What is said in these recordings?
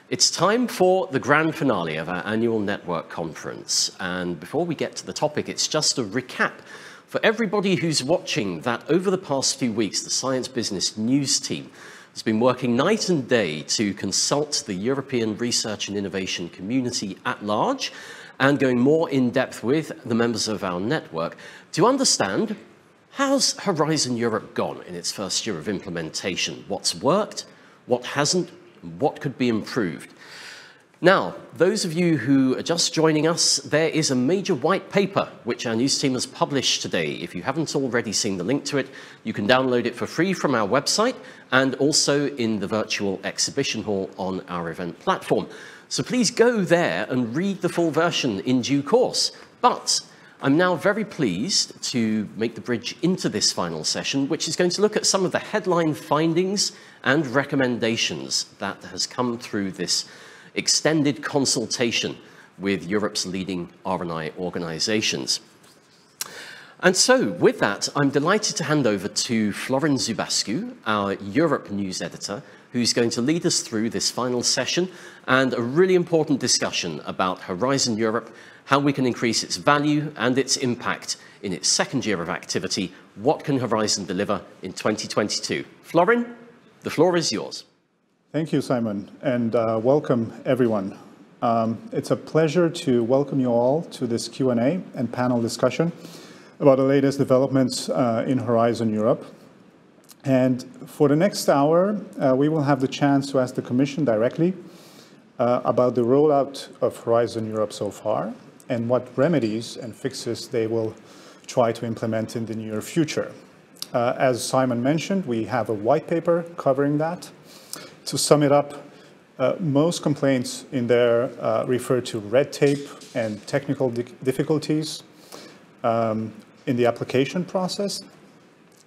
It's time for the grand finale of our annual network conference. And before we get to the topic, it's just a recap for everybody who's watching that over the past few weeks, the Science Business News team has been working night and day to consult the European research and innovation community at large and going more in depth with the members of our network to understand how's Horizon Europe gone in its first year of implementation, what's worked, what hasn't, what could be improved. Now, those of you who are just joining us, there is a major white paper which our news team has published today. If you haven't already seen the link to it, you can download it for free from our website and also in the virtual exhibition hall on our event platform. So please go there and read the full version in due course. But I'm now very pleased to make the bridge into this final session, which is going to look at some of the headline findings and recommendations that has come through this extended consultation with Europe's leading R&I organizations. And so with that, I'm delighted to hand over to Florin Zubașcu, our Europe news editor, who's going to lead us through this final session and a really important discussion about Horizon Europe, how we can increase its value and its impact in its second year of activity. What can Horizon deliver in 2022? Florin, the floor is yours. Thank you, Simon, and welcome everyone. It's a pleasure to welcome you all to this Q&A and panel discussion about the latest developments in Horizon Europe. And for the next hour, we will have the chance to ask the Commission directly about the rollout of Horizon Europe so far and what remedies and fixes they will try to implement in the near future. As Simon mentioned, we have a white paper covering that. To sum it up, most complaints in there refer to red tape and technical difficulties in the application process,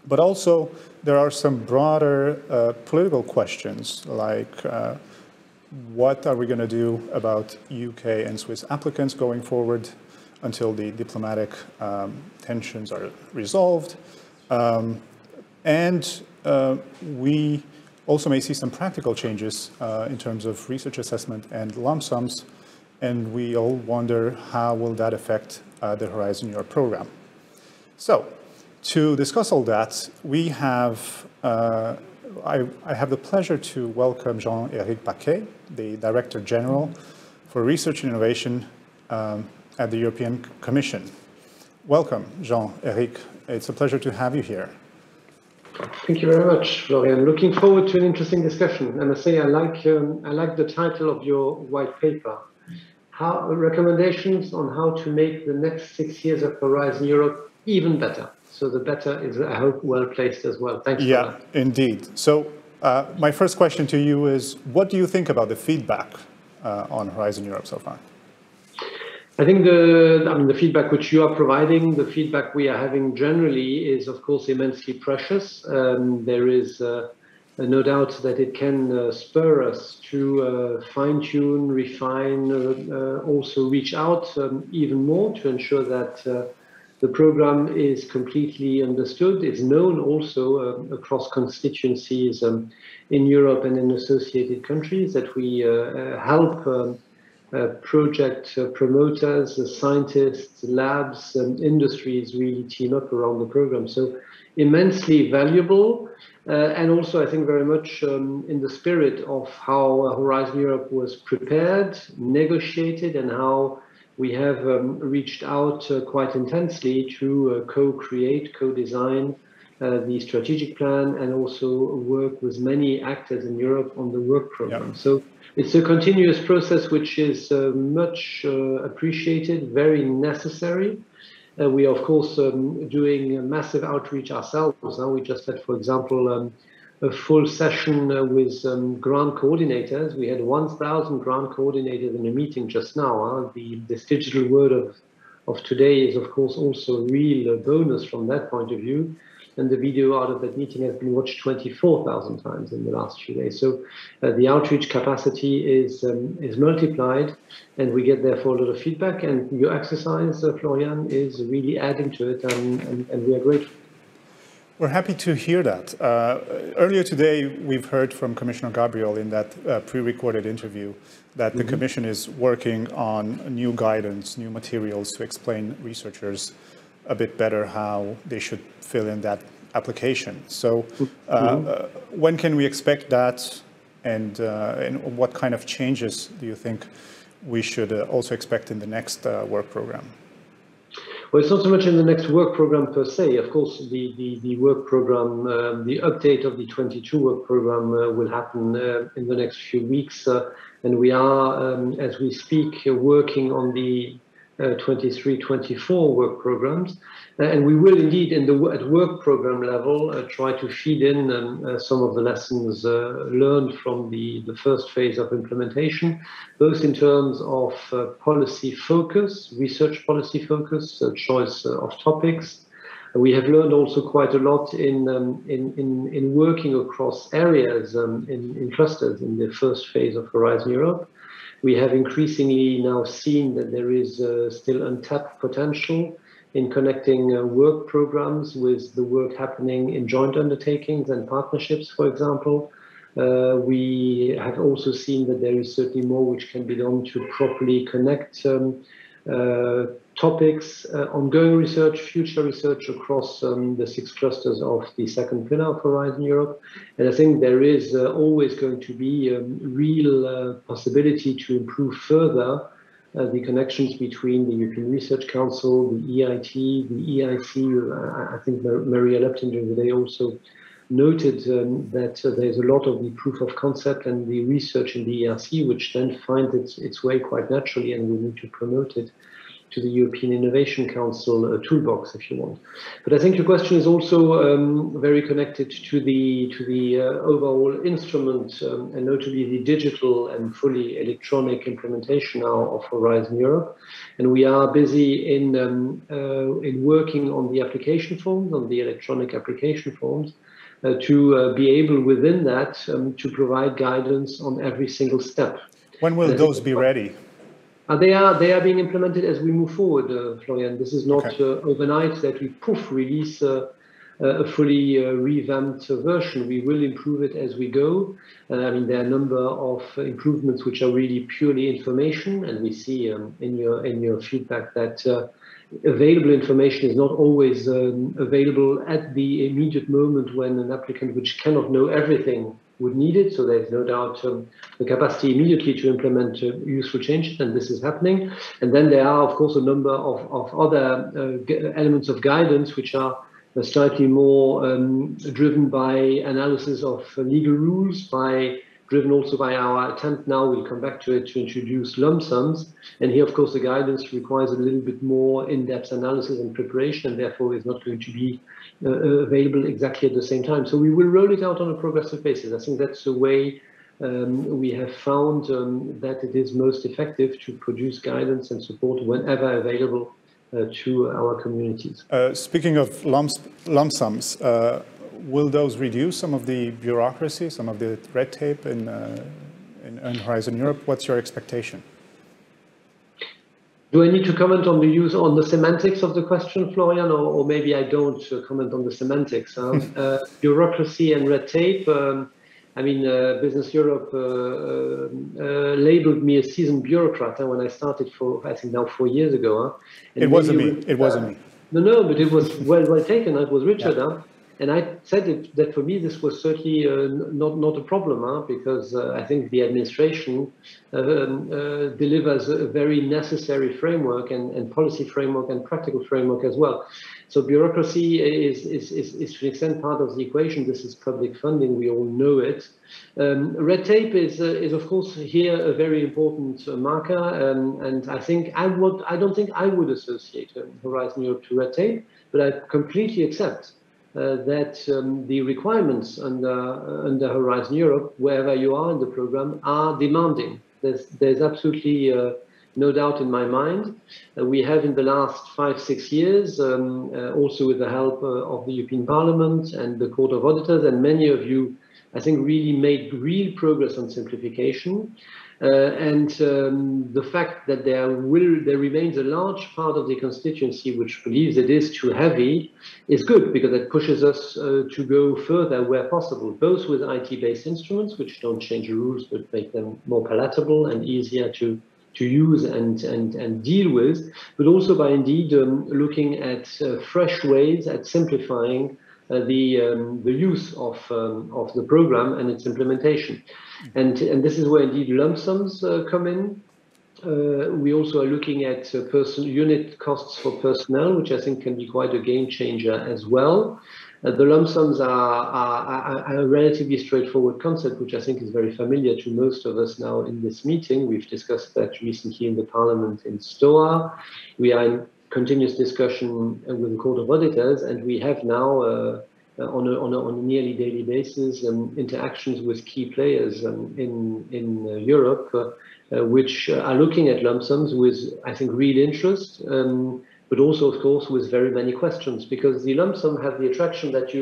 but also there are some broader political questions like what are we going to do about UK and Swiss applicants going forward until the diplomatic tensions are resolved. We also may see some practical changes in terms of research assessment and lump sums, and we all wonder how will that affect the Horizon Europe program. So, to discuss all that, we have I have the pleasure to welcome Jean-Éric Paquet, the Director General for Research and Innovation at the European Commission. Welcome, Jean-Éric. It's a pleasure to have you here. Thank you very much, Florian. Looking forward to an interesting discussion. And I say I like the title of your white paper. Recommendations on how to make the next 6 years of Horizon Europe even better. So the better is, I hope, well placed as well. Thanks for that. Yeah, indeed. So my first question to you is, what do you think about the feedback on Horizon Europe so far? I think the feedback which you are providing, the feedback we are having generally is, of course, immensely precious. There is no doubt that it can spur us to fine-tune, refine, also reach out even more to ensure that the program is completely understood, is known also across constituencies in Europe and in associated countries, that we help project promoters, scientists, labs, and industries really team up around the program. So immensely valuable, and also I think very much in the spirit of how Horizon Europe was prepared, negotiated, and how we have reached out quite intensely to co-create, co-design the strategic plan and also work with many actors in Europe on the work program. Yeah. So it's a continuous process which is much appreciated, very necessary. We are, of course, doing massive outreach ourselves. We just had, for example, a full session with grant coordinators. We had 1,000 grant coordinators in a meeting just now. This digital world of today is, of course, also a real bonus from that point of view. And the video out of that meeting has been watched 24,000 times in the last few days. So the outreach capacity is multiplied, and we get therefore a lot of feedback. And your exercise, Florian, is really adding to it, and we are grateful. We're happy to hear that. Earlier today, we've heard from Commissioner Gabriel in that pre-recorded interview that the Commission is working on new guidance, new materials to explain researchers a bit better how they should fill in that application. So when can we expect that, and what kind of changes do you think we should also expect in the next work program? Well, it's not so much in the next work program per se. Of course, the work program, the update of the 22 work program will happen in the next few weeks. And we are, as we speak, working on the 23-24 work programs. And we will indeed, at work program level, try to feed in some of the lessons learned from the first phase of implementation, both in terms of policy focus, research policy focus, choice of topics. We have learned also quite a lot in working across areas, in clusters in the first phase of Horizon Europe. We have increasingly now seen that there is still untapped potential in connecting work programs with the work happening in joint undertakings and partnerships, for example. We have also seen that there is certainly more which can be done to properly connect topics, ongoing research, future research across the 6 clusters of the second pillar of Horizon Europe. And I think there is always going to be a real possibility to improve further the connections between the European Research Council, the EIT, the EIC. I think Maria Leptin during the day also noted that there's a lot of the proof of concept and the research in the ERC, which then finds its way quite naturally, and we need to promote it to the European Innovation Council toolbox, if you want. But I think your question is also very connected to the overall instrument, and notably the digital and fully electronic implementation now of Horizon Europe. And we are busy in working on the application forms, on the electronic application forms, to be able within that to provide guidance on every single step. When will those be ready? They are being implemented as we move forward, Florian. This is not overnight that we release a fully revamped version. We will improve it as we go. I mean, there are a number of improvements which are really purely information, and we see in your feedback that available information is not always available at the immediate moment when an applicant which cannot know everything would need it. So there's no doubt the capacity immediately to implement useful changes, and this is happening. And then there are, of course, a number of other elements of guidance which are slightly more driven by analysis of legal rules, driven also by our attempt now, we'll come back to it, to introduce lump sums. And here, of course, the guidance requires a little bit more in-depth analysis and preparation, and therefore is not going to be available exactly at the same time. So we will roll it out on a progressive basis. I think that's the way we have found that it is most effective to produce guidance and support whenever available to our communities. Speaking of lump sums, will those reduce some of the bureaucracy, some of the red tape in Horizon Europe? What's your expectation? Do I need to comment on the semantics of the question, Florian, or maybe I don't comment on the semantics? Bureaucracy and red tape. I mean, Business Europe labeled me a seasoned bureaucrat when I started I think now 4 years ago. It wasn't me. It wasn't me. No, but it was well taken. It was Richard. Yeah. And I said that for me, this was certainly not a problem, because I think the administration delivers a very necessary framework and policy framework and practical framework as well. So bureaucracy is to an extent part of the equation. This is public funding. We all know it. Red tape is of course here a very important marker. And I think I don't think I would associate Horizon Europe to red tape, but I completely accept that the requirements under Horizon Europe, wherever you are in the program, are demanding. There's absolutely no doubt in my mind. We have in the last 5-6 years, also with the help of the European Parliament and the Court of Auditors, and many of you, I think, really made real progress on simplification. The fact that there remains a large part of the constituency which believes it is too heavy is good, because it pushes us to go further where possible, both with IT-based instruments, which don't change the rules but make them more palatable and easier to use and deal with, but also by indeed looking at fresh ways at simplifying the use of the program and its implementation. And this is where indeed lump sums come in. We also are looking at unit costs for personnel, which I think can be quite a game changer as well. The lump sums are a relatively straightforward concept, which I think is very familiar to most of us now in this meeting. We've discussed that recently in the Parliament in STOA. We are in continuous discussion with the Court of Auditors, and we have now on a nearly daily basis interactions with key players in Europe, which are looking at lump sums with, I think, real interest, but also, of course, with very many questions, because the lump sum have the attraction that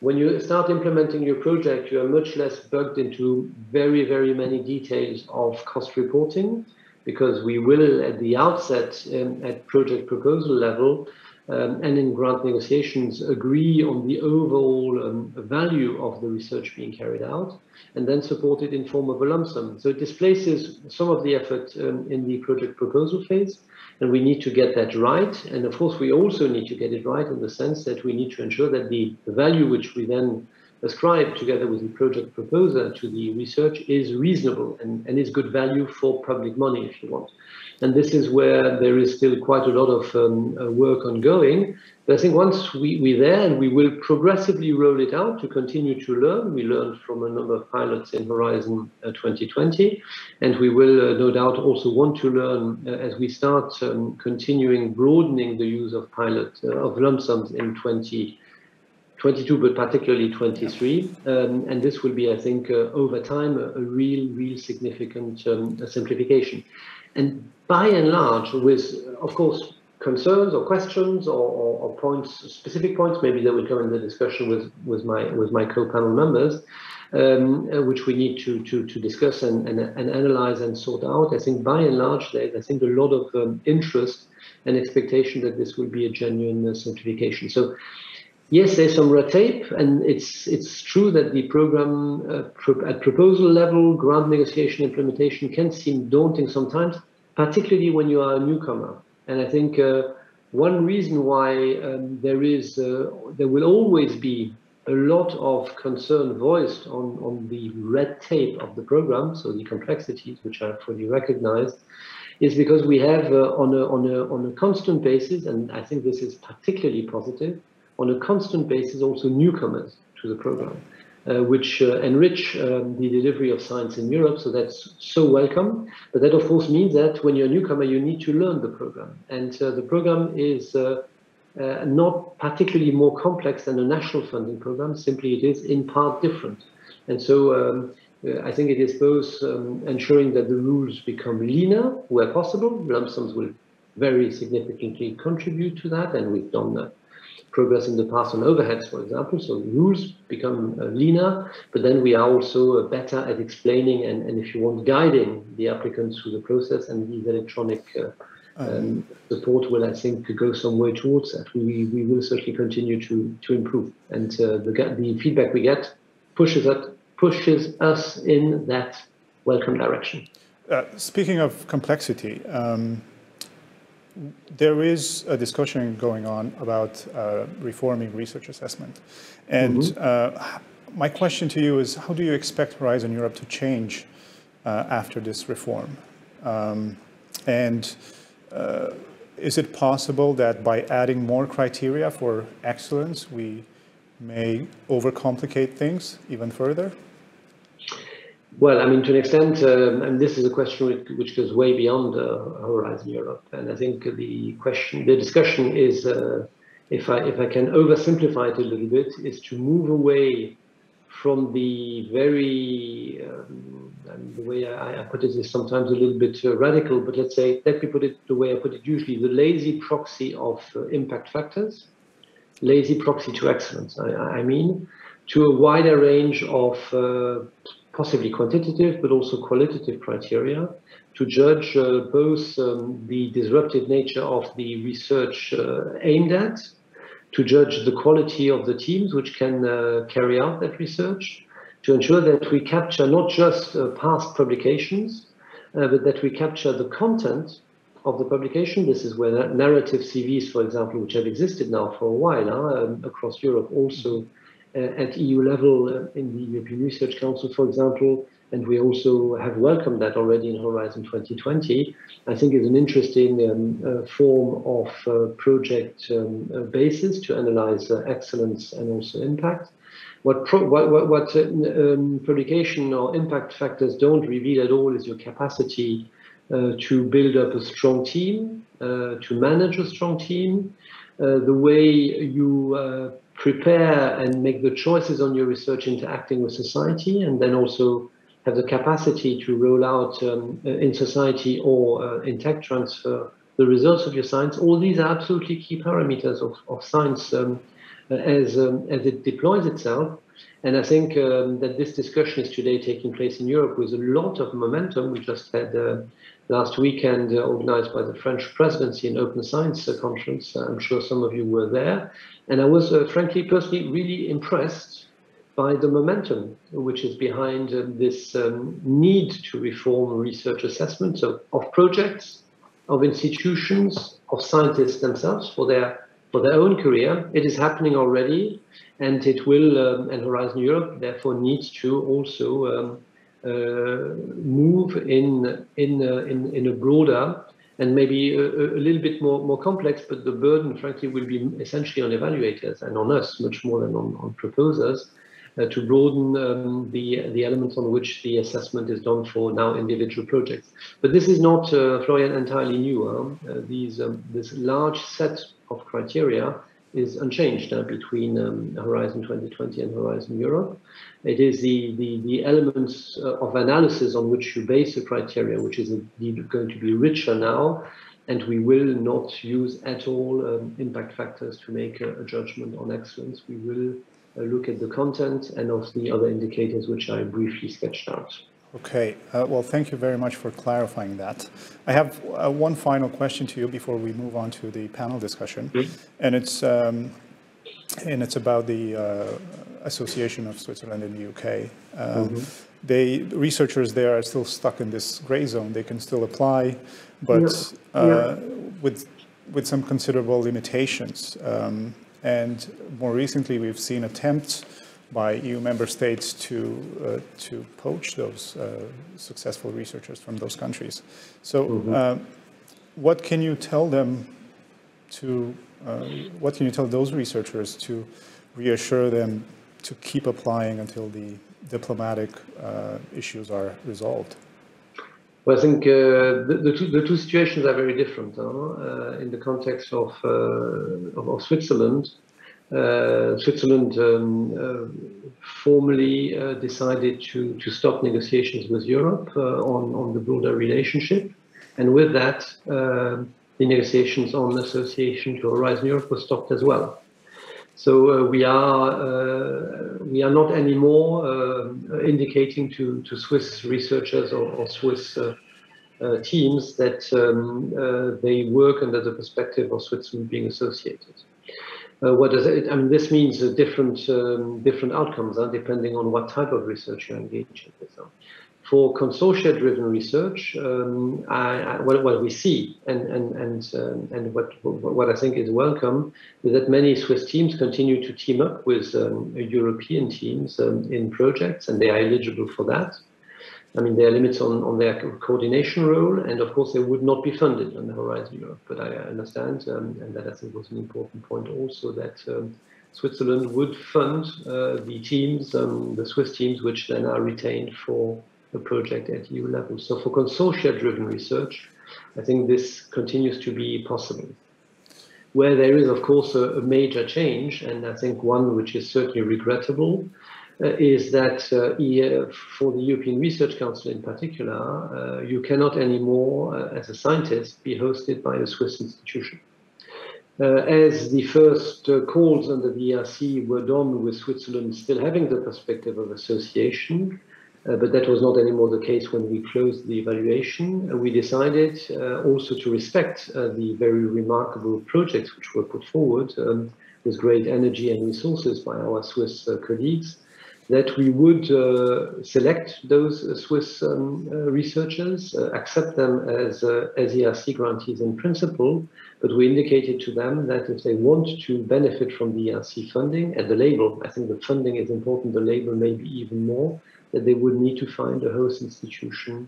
when you start implementing your project, you are much less bugged into very, very many details of cost reporting, because we will, at the outset, at project proposal level, and in grant negotiations, agree on the overall value of the research being carried out, and then support it in form of a lump sum. So it displaces some of the effort in the project proposal phase, and we need to get that right. And of course, we also need to get it right in the sense that we need to ensure that the value which we then ascribe together with the project proposer to the research is reasonable and is good value for public money, if you want. And this is where there is still quite a lot of work ongoing. But I think once we're there, and we will progressively roll it out to continue to learn. We learned from a number of pilots in Horizon 2020, and we will no doubt also want to learn as we start continuing broadening the use of of lump sums in 2022, but particularly 23. And this will be, I think, over time, a real significant simplification. And by and large, with, of course, concerns or questions or points, specific points, maybe that will come in the discussion with my co-panel members, which we need to discuss and analyze and sort out. I think by and large, there's, I think, a lot of interest and expectation that this will be a genuine simplification. So yes, there's some red tape, and it's true that the program at proposal level, grant negotiation, implementation can seem daunting sometimes, particularly when you are a newcomer. And I think one reason why there will always be a lot of concern voiced on the red tape of the program, so the complexities which are fully recognized, is because we have on a constant basis, and I think this is particularly positive, on a constant basis also newcomers to the program, which enrich the delivery of science in Europe. So that's so welcome. But that, of course, means that when you're a newcomer, you need to learn the program. And the program is not particularly more complex than a national funding program. Simply, it is in part different. And so I think it is both ensuring that the rules become leaner where possible. Lump sums will very significantly contribute to that, and we've done that progress in the past on overheads, for example. So rules become leaner, but then we are also better at explaining and if you want, guiding the applicants through the process, and these electronic support will, I think, go some way towards that. We will certainly continue to improve, and the feedback we get pushes us in that welcome direction. Speaking of complexity, there is a discussion going on about reforming research assessment. And my question to you is, how do you expect Horizon Europe to change after this reform? Is it possible that by adding more criteria for excellence, we may overcomplicate things even further? Well, I mean, to an extent, and this is a question which goes way beyond Horizon Europe. And I think the discussion is, if I can oversimplify it a little bit, is to move away from the very, the way I put it is sometimes a little bit radical, but let me put it the way I put it usually, the lazy proxy of impact factors, lazy proxy to excellence, I mean, to a wider range of possibly quantitative, but also qualitative criteria to judge both the disruptive nature of the research aimed at, to judge the quality of the teams which can carry out that research, to ensure that we capture not just past publications, but that we capture the content of the publication. This is where narrative CVs, for example, which have existed now for a while across Europe, also at EU level in the European Research Council, for example, and we also have welcomed that already in Horizon 2020, I think is an interesting form of project basis to analyze excellence and also impact. What publication or impact factors don't reveal at all is your capacity to build up a strong team, to manage a strong team, the way you prepare and make the choices on your research interacting with society, and then also have the capacity to roll out in society or in tech transfer the results of your science. All these are absolutely key parameters of science as it deploys itself. And I think that this discussion is today taking place in Europe with a lot of momentum. We just had last weekend organized by the French presidency an open science conference. I'm sure some of you were there. And I was frankly, personally, really impressed by the momentum which is behind this need to reform research assessment of projects, of institutions, of scientists themselves for their own career. It is happening already, and it will, and Horizon Europe therefore needs to also move in a broader and maybe a little bit more complex, but the burden, frankly, will be essentially on evaluators and on us much more than on proposers to broaden the elements on which the assessment is done for now individual projects. But this is not, Florian, entirely new. This large set of criteria is unchanged between Horizon 2020 and Horizon Europe. It is the elements of analysis on which you base the criteria, which is indeed going to be richer now, and we will not use at all impact factors to make a judgment on excellence. We will look at the content and of the other indicators which I briefly sketched out. Okay, well, thank you very much for clarifying that. I have one final question to you before we move on to the panel discussion, and it's about the Association of Switzerland in the UK. Researchers there are still stuck in this gray zone. They can still apply, but with some considerable limitations. And more recently, we've seen attempts by EU member states to poach those successful researchers from those countries. So, what can you tell them what can you tell those researchers to reassure them to keep applying until the diplomatic issues are resolved? Well, I think the two situations are very different. In the context of Switzerland, Switzerland formally decided to stop negotiations with Europe on the broader relationship, and with that, the negotiations on association to Horizon Europe were stopped as well. So we are not anymore indicating to Swiss researchers or Swiss teams that they work under the perspective of Switzerland being associated. What does it? I mean, this means different outcomes depending on what type of research you're engaging with. For consortia-driven research, what we see and what I think is welcome is that many Swiss teams continue to team up with European teams in projects, and they are eligible for that. I mean, there are limits on their coordination role, and of course they would not be funded on the Horizon Europe. But I understand, and that I think was an important point also, that Switzerland would fund the teams, the Swiss teams, which then are retained for the project at EU level. So for consortia-driven research, I think this continues to be possible. Where there is, of course, a major change, and I think one which is certainly regrettable, is that for the European Research Council in particular, you cannot anymore, as a scientist, be hosted by a Swiss institution. As the first calls under the ERC were done with Switzerland still having the perspective of association, But that was not anymore the case when we closed the evaluation. We decided also to respect the very remarkable projects which were put forward with great energy and resources by our Swiss colleagues, that we would select those Swiss researchers, accept them as ERC grantees in principle, but we indicated to them that if they want to benefit from the ERC funding, and the label, I think the funding is important, the label maybe even more, that they would need to find a host institution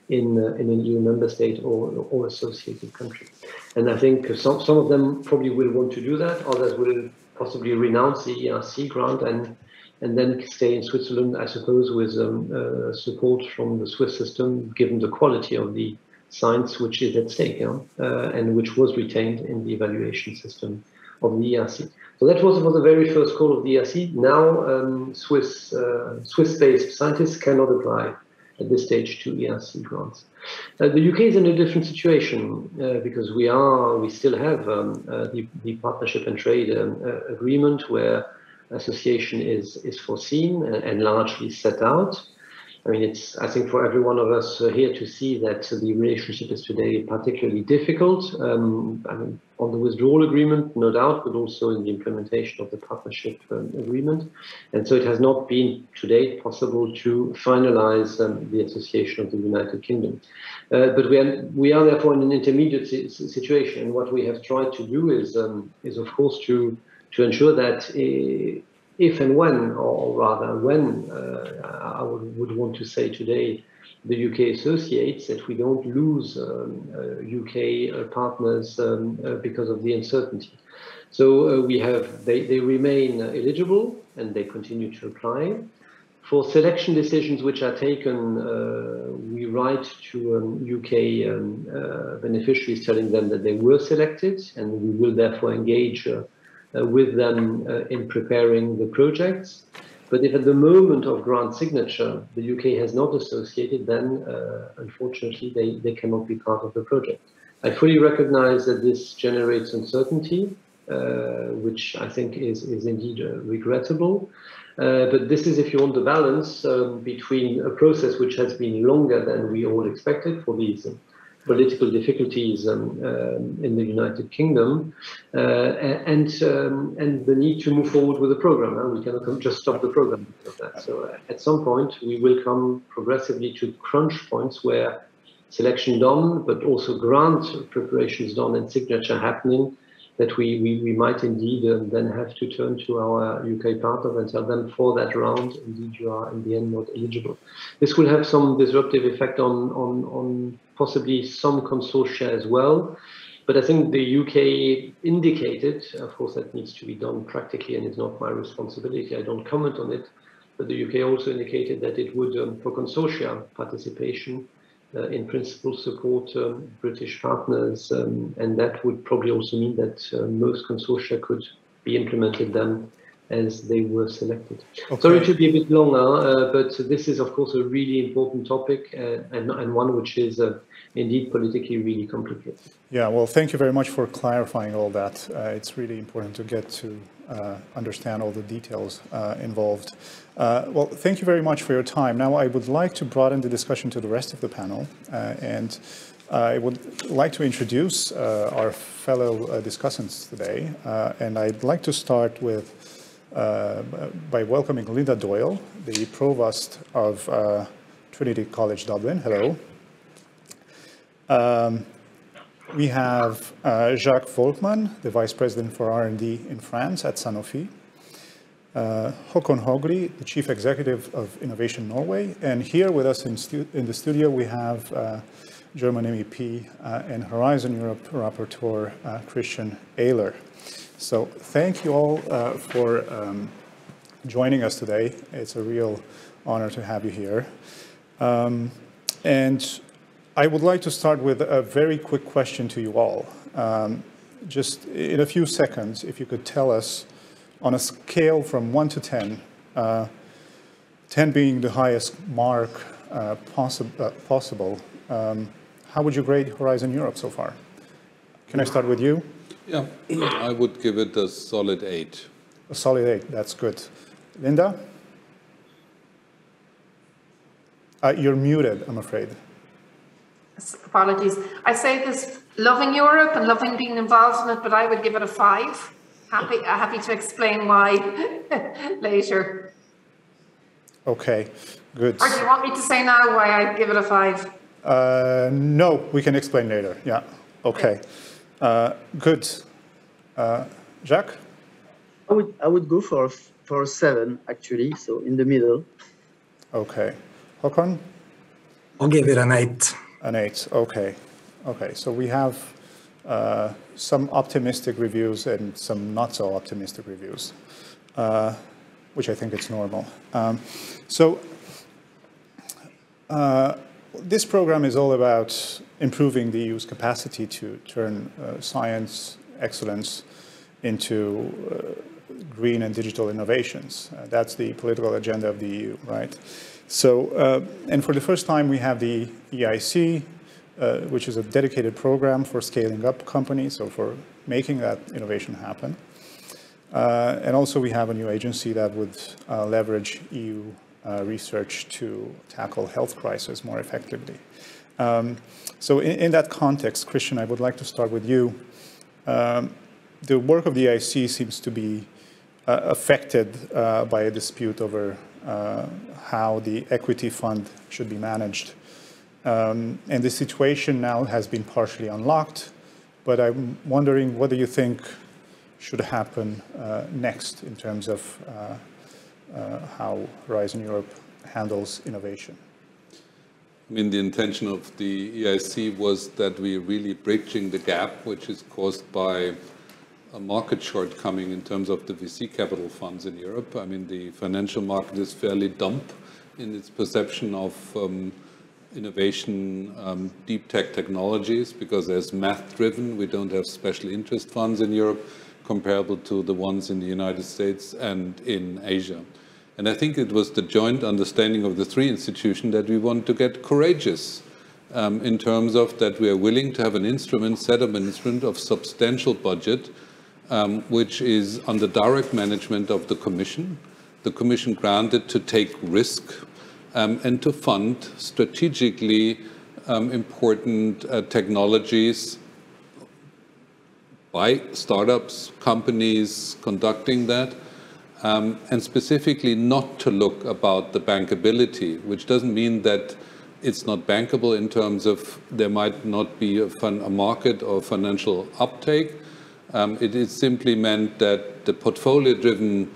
in an EU member state or associated country. And I think some of them probably will want to do that, others will possibly renounce the ERC grant and then stay in Switzerland, I suppose, with support from the Swiss system, given the quality of the science which is at stake, and which was retained in the evaluation system of the ERC. So that was for the very first call of the ERC. Now, Swiss-based scientists cannot apply at this stage to ERC grants. The UK is in a different situation because we still have the partnership and trade agreement where association is foreseen and largely set out. I mean, it's, I think, for every one of us here to see that the relationship is today particularly difficult. I mean, on the withdrawal agreement, no doubt, but also in the implementation of the partnership agreement. And so it has not been to date possible to finalize the association of the United Kingdom. But we are therefore in an intermediate situation. And what we have tried to do is of course, to ensure that if and when, or rather when, I would want to say today, the UK associates, that we don't lose UK partners because of the uncertainty. So they remain eligible and they continue to apply. For selection decisions which are taken, we write to UK beneficiaries telling them that they were selected, and we will therefore engage with them in preparing the projects. But if at the moment of grant signature, the UK has not associated, then unfortunately they cannot be part of the project. I fully recognize that this generates uncertainty, which I think is indeed regrettable. But this is, if you want, the balance between a process which has been longer than we all expected for these political difficulties in the United Kingdom, and the need to move forward with the program. We cannot just stop the program because of that. So at some point, we will come progressively to crunch points where selection done, but also grant preparations done and signature happening, that we might indeed then have to turn to our UK partner and tell them for that round, indeed you are in the end not eligible. This will have some disruptive effect on possibly some consortia as well. But I think the UK indicated, of course that needs to be done practically and it's not my responsibility, I don't comment on it, but the UK also indicated that it would, for consortia participation, in principle support British partners, and that would probably also mean that most consortia could be implemented then as they were selected. Okay. Sorry to be a bit longer, but this is of course a really important topic and one which is indeed politically really complicated. Yeah, well, thank you very much for clarifying all that. It's really important to get to understand all the details involved. Well, thank you very much for your time. Now, I would like to broaden the discussion to the rest of the panel, and I would like to introduce our fellow discussants today, and I'd like to start with by welcoming Linda Doyle, the Provost of Trinity College Dublin. Hello. We have Jacques Volckmann, the Vice President for R&D in France at Sanofi. Håkon Haugli, the Chief Executive of Innovation Norway. And here with us in the studio, we have German MEP and Horizon Europe Rapporteur, Christian Ehler. So thank you all for joining us today. It's a real honor to have you here. And I would like to start with a very quick question to you all. Just in a few seconds, if you could tell us, on a scale from 1 to 10, 10 being the highest mark possible, how would you grade Horizon Europe so far? Can I start with you? Yeah, I would give it a solid 8. A solid 8, that's good. Linda? You're muted, I'm afraid. Apologies. I say this loving Europe and loving being involved in it, but I would give it a 5. Happy to explain why later. Okay, good. Or do you want me to say now why I give it a 5? No, we can explain later. Yeah. Okay. Good. Jacques? I would go for a 7 actually, so in the middle. Okay. Håkon? I'll give it an 8. An 8. Okay. Okay. So we have some optimistic reviews and some not so optimistic reviews, which I think it's normal. This program is all about improving the EU's capacity to turn science excellence into green and digital innovations. That's the political agenda of the EU, right? So, and for the first time, we have the EIC, which is a dedicated program for scaling up companies, so for making that innovation happen. And also we have a new agency that would leverage EU research to tackle health crisis more effectively. So in that context, Christian, I would like to start with you. The work of the EIC seems to be affected by a dispute over how the equity fund should be managed. And the situation now has been partially unlocked, but I'm wondering what do you think should happen next in terms of how Horizon Europe handles innovation? I mean, the intention of the EIC was that we're really bridging the gap, which is caused by a market shortcoming in terms of the VC capital funds in Europe. I mean, the financial market is fairly dumb in its perception of innovation, deep tech technologies, because there's math-driven. We don't have special interest funds in Europe comparable to the ones in the United States and in Asia. And I think it was the joint understanding of the three institutions that we want to get courageous in terms of that we are willing to have an instrument, set up an instrument of substantial budget, which is under direct management of the Commission. The Commission granted to take risk and to fund strategically important technologies by startups, companies conducting that, and specifically not to look about the bankability, which doesn't mean that it's not bankable in terms of there might not be a market or financial uptake. It is simply meant that the portfolio-driven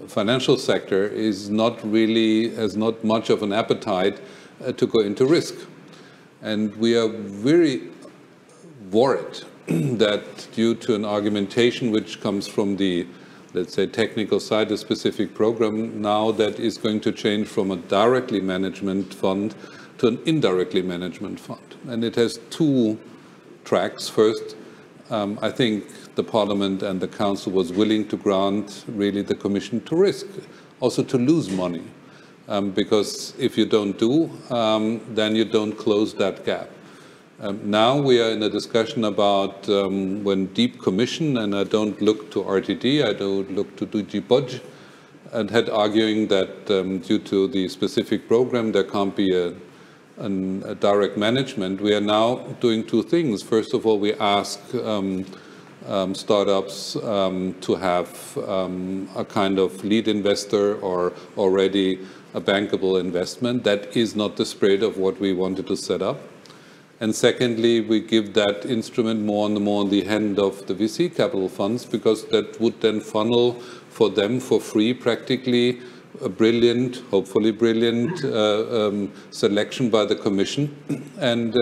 financial sector is not really, has not much of an appetite to go into risk. And we are very worried that due to an argumentation which comes from the, let's say, technical side, a specific program now that is going to change from a directly management fund to an indirectly management fund. And it has two tracks. First, I think the Parliament and the Council was willing to grant really the Commission to risk, also to lose money, because if you don't do, then you don't close that gap. Now we are in a discussion about when Deep Commission, and I don't look to RTD, I don't look to DG Budge, and had arguing that due to the specific program there can't be a direct management. We are now doing two things. First of all, we ask startups to have a kind of lead investor or already a bankable investment. That is not the spirit of what we wanted to set up. And secondly, we give that instrument more and more in the hand of the VC capital funds, because that would then funnel for them for free practically a brilliant, hopefully brilliant selection by the Commission. And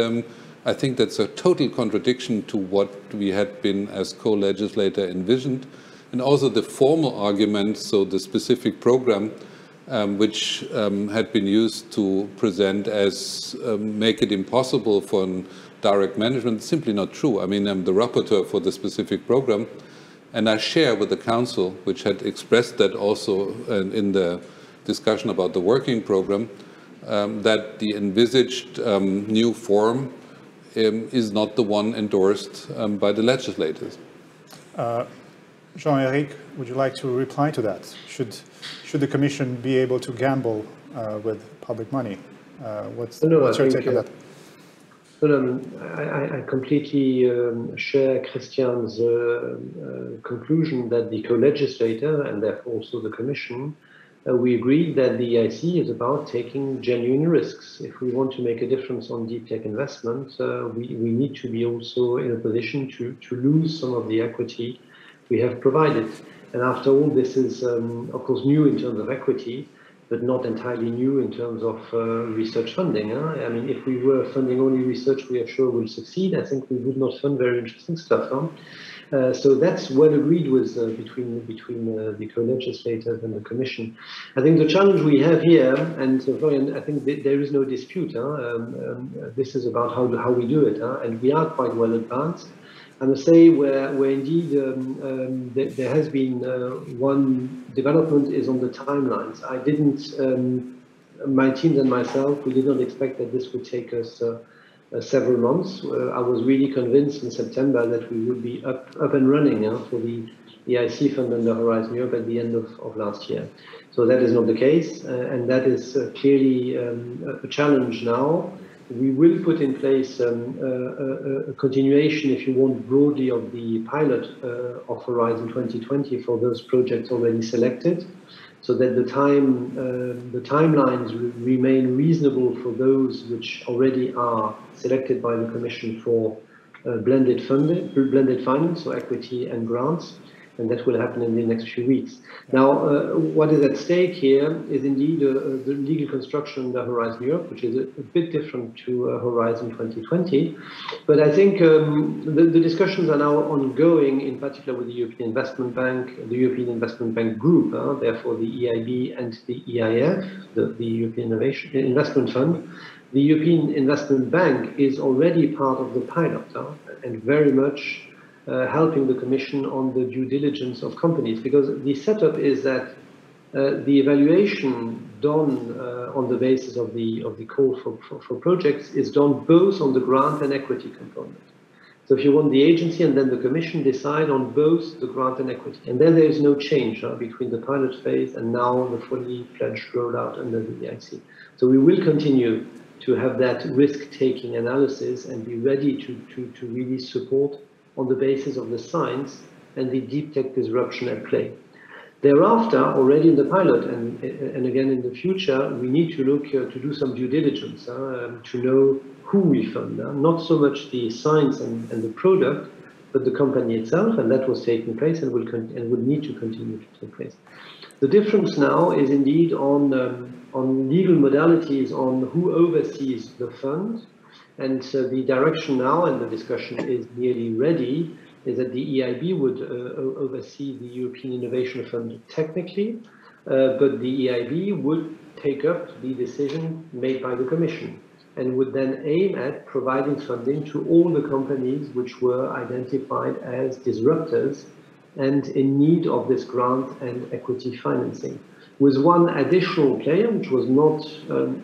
I think that's a total contradiction to what we had been as co-legislator envisioned. And also the formal arguments, so the specific program, which had been used to present as make it impossible for direct management, simply not true. I mean, I'm the rapporteur for the specific program, and I share with the Council, which had expressed that also in the discussion about the working program, that the envisaged new form is not the one endorsed by the legislators. Jean-Eric, would you like to reply to that? Should the Commission be able to gamble with public money? What's your take on that? I completely share Christian's conclusion that the co-legislator, and therefore also the Commission, we agreed that the EIC is about taking genuine risks. If we want to make a difference on deep tech investment, we need to be also in a position to lose some of the equity we have provided. And after all, this is, of course, new in terms of equity, but not entirely new in terms of research funding. I mean, if we were funding only research we are sure will succeed, I think we would not fund very interesting stuff. So that's well agreed with between the co-legislators and the Commission. I think the challenge we have here, and Florian, I think there is no dispute. This is about how we do it, and we are quite well advanced. I must say where indeed there has been one development is on the timelines. I didn't, my team and myself, we did not expect that this would take us several months. I was really convinced in September that we would be up and running for the EIC fund under Horizon Europe at the end of last year. So that is not the case, and that is clearly a challenge now. We will put in place a continuation, if you want, broadly of the pilot of Horizon 2020 for those projects already selected, so that the timelines remain reasonable for those which already are selected by the Commission for blended finance, so equity and grants, and that will happen in the next few weeks. Now, what is at stake here is indeed the legal construction under Horizon Europe, which is a bit different to Horizon 2020. But I think the discussions are now ongoing, in particular with the European Investment Bank, the European Investment Bank Group, therefore the EIB and the EIF, the European Investment Fund. The European Investment Bank is already part of the pilot and very much helping the Commission on the due diligence of companies, because the setup is that the evaluation done on the basis of the call for projects is done both on the grant and equity component. So if you want, the agency and then the Commission decide on both the grant and equity, and then there is no change between the pilot phase and now the fully fledged rollout under the EIC. So we will continue to have that risk-taking analysis and be ready to really support on the basis of the science and the deep tech disruption at play. Thereafter, already in the pilot and again in the future, we need to look to do some due diligence to know who we fund, not so much the science and the product, but the company itself, and that was taking place and will need to continue to take place. The difference now is indeed on legal modalities on who oversees the fund. And the direction now, and the discussion is nearly ready, is that the EIB would oversee the European Innovation Fund technically, but the EIB would take up the decision made by the Commission and would then aim at providing funding to all the companies which were identified as disruptors and in need of this grant and equity financing, with one additional player which was not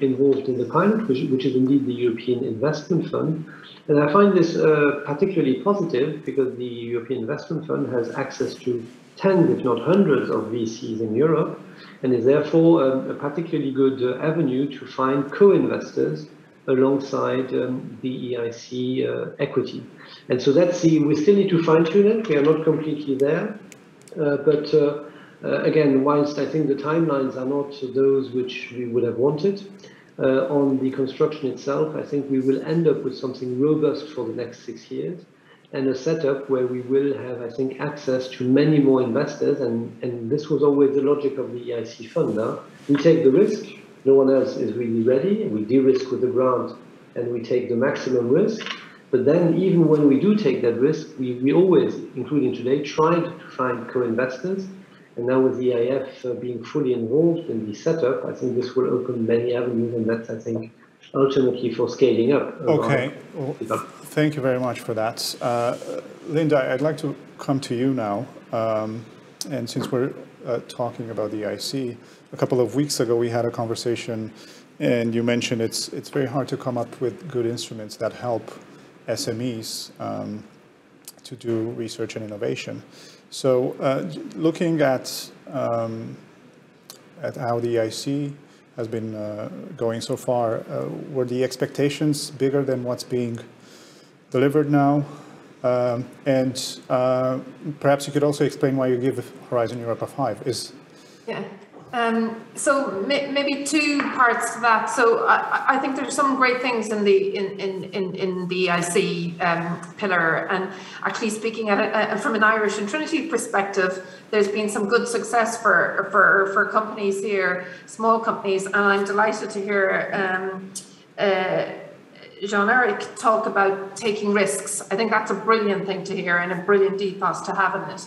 involved in the pilot, which is indeed the European Investment Fund. And I find this particularly positive because the European Investment Fund has access to tens, if not hundreds, of VCs in Europe, and is therefore a particularly good avenue to find co-investors alongside the EIC equity. And so that's we still need to fine-tune it. We are not completely there, but again, whilst I think the timelines are not those which we would have wanted, on the construction itself, I think we will end up with something robust for the next 6 years and a setup where we will have, I think, access to many more investors. And this was always the logic of the EIC fund. We take the risk, no one else is really ready, we de-risk with the grant and we take the maximum risk. But then even when we do take that risk, we always, including today, tried to find co-investors. And now with the EIF being fully involved in the setup, I think this will open many avenues, and that's, I think, ultimately for scaling up. Okay, well, thank you very much for that. Linda, I'd like to come to you now. And since we're talking about the EIC, a couple of weeks ago we had a conversation, and you mentioned it's very hard to come up with good instruments that help SMEs to do research and innovation. So looking at how the EIC has been going so far, were the expectations bigger than what's being delivered now? And perhaps you could also explain why you give Horizon Europe a 5. Yeah. So maybe two parts to that. So I think there's some great things in the EIC pillar, and actually speaking at it, from an Irish and Trinity perspective, there's been some good success for companies here, small companies, and I'm delighted to hear Jean-Eric talk about taking risks. I think that's a brilliant thing to hear and a brilliant ethos to have in it.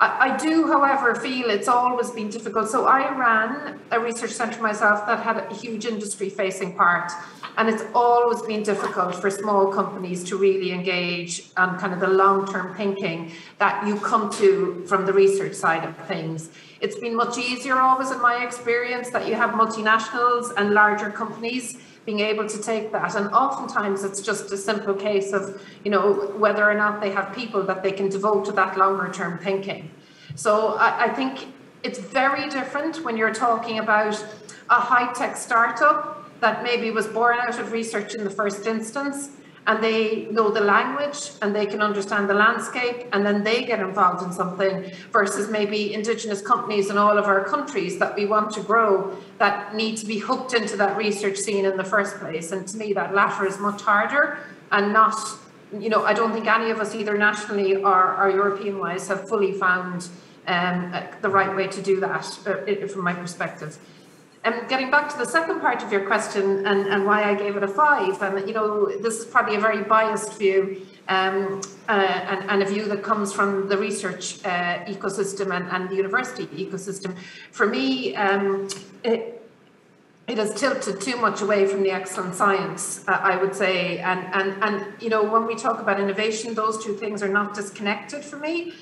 I do, however, feel it's always been difficult. So I ran a research centre myself that had a huge industry-facing part, and it's always been difficult for small companies to really engage on kind of the long-term thinking that you come to from the research side of things. It's been much easier always in my experience that you have multinationals and larger companies being able to take that, and oftentimes it's just a simple case of, you know, whether or not they have people that they can devote to that longer term thinking. So I think it's very different when you're talking about a high-tech startup that maybe was born out of research in the first instance, and they know the language and they can understand the landscape, and then they get involved in something, versus maybe indigenous companies in all of our countries that we want to grow that need to be hooked into that research scene in the first place. And to me, that latter is much harder, and not, you know, I don't think any of us, either nationally or European wise, have fully found the right way to do that from my perspective. Getting back to the second part of your question and why I gave it a 5, and you know, this is probably a very biased view and a view that comes from the research ecosystem and the university ecosystem. For me, it has tilted too much away from the excellent science, I would say, and you know, when we talk about innovation, those two things are not disconnected for me.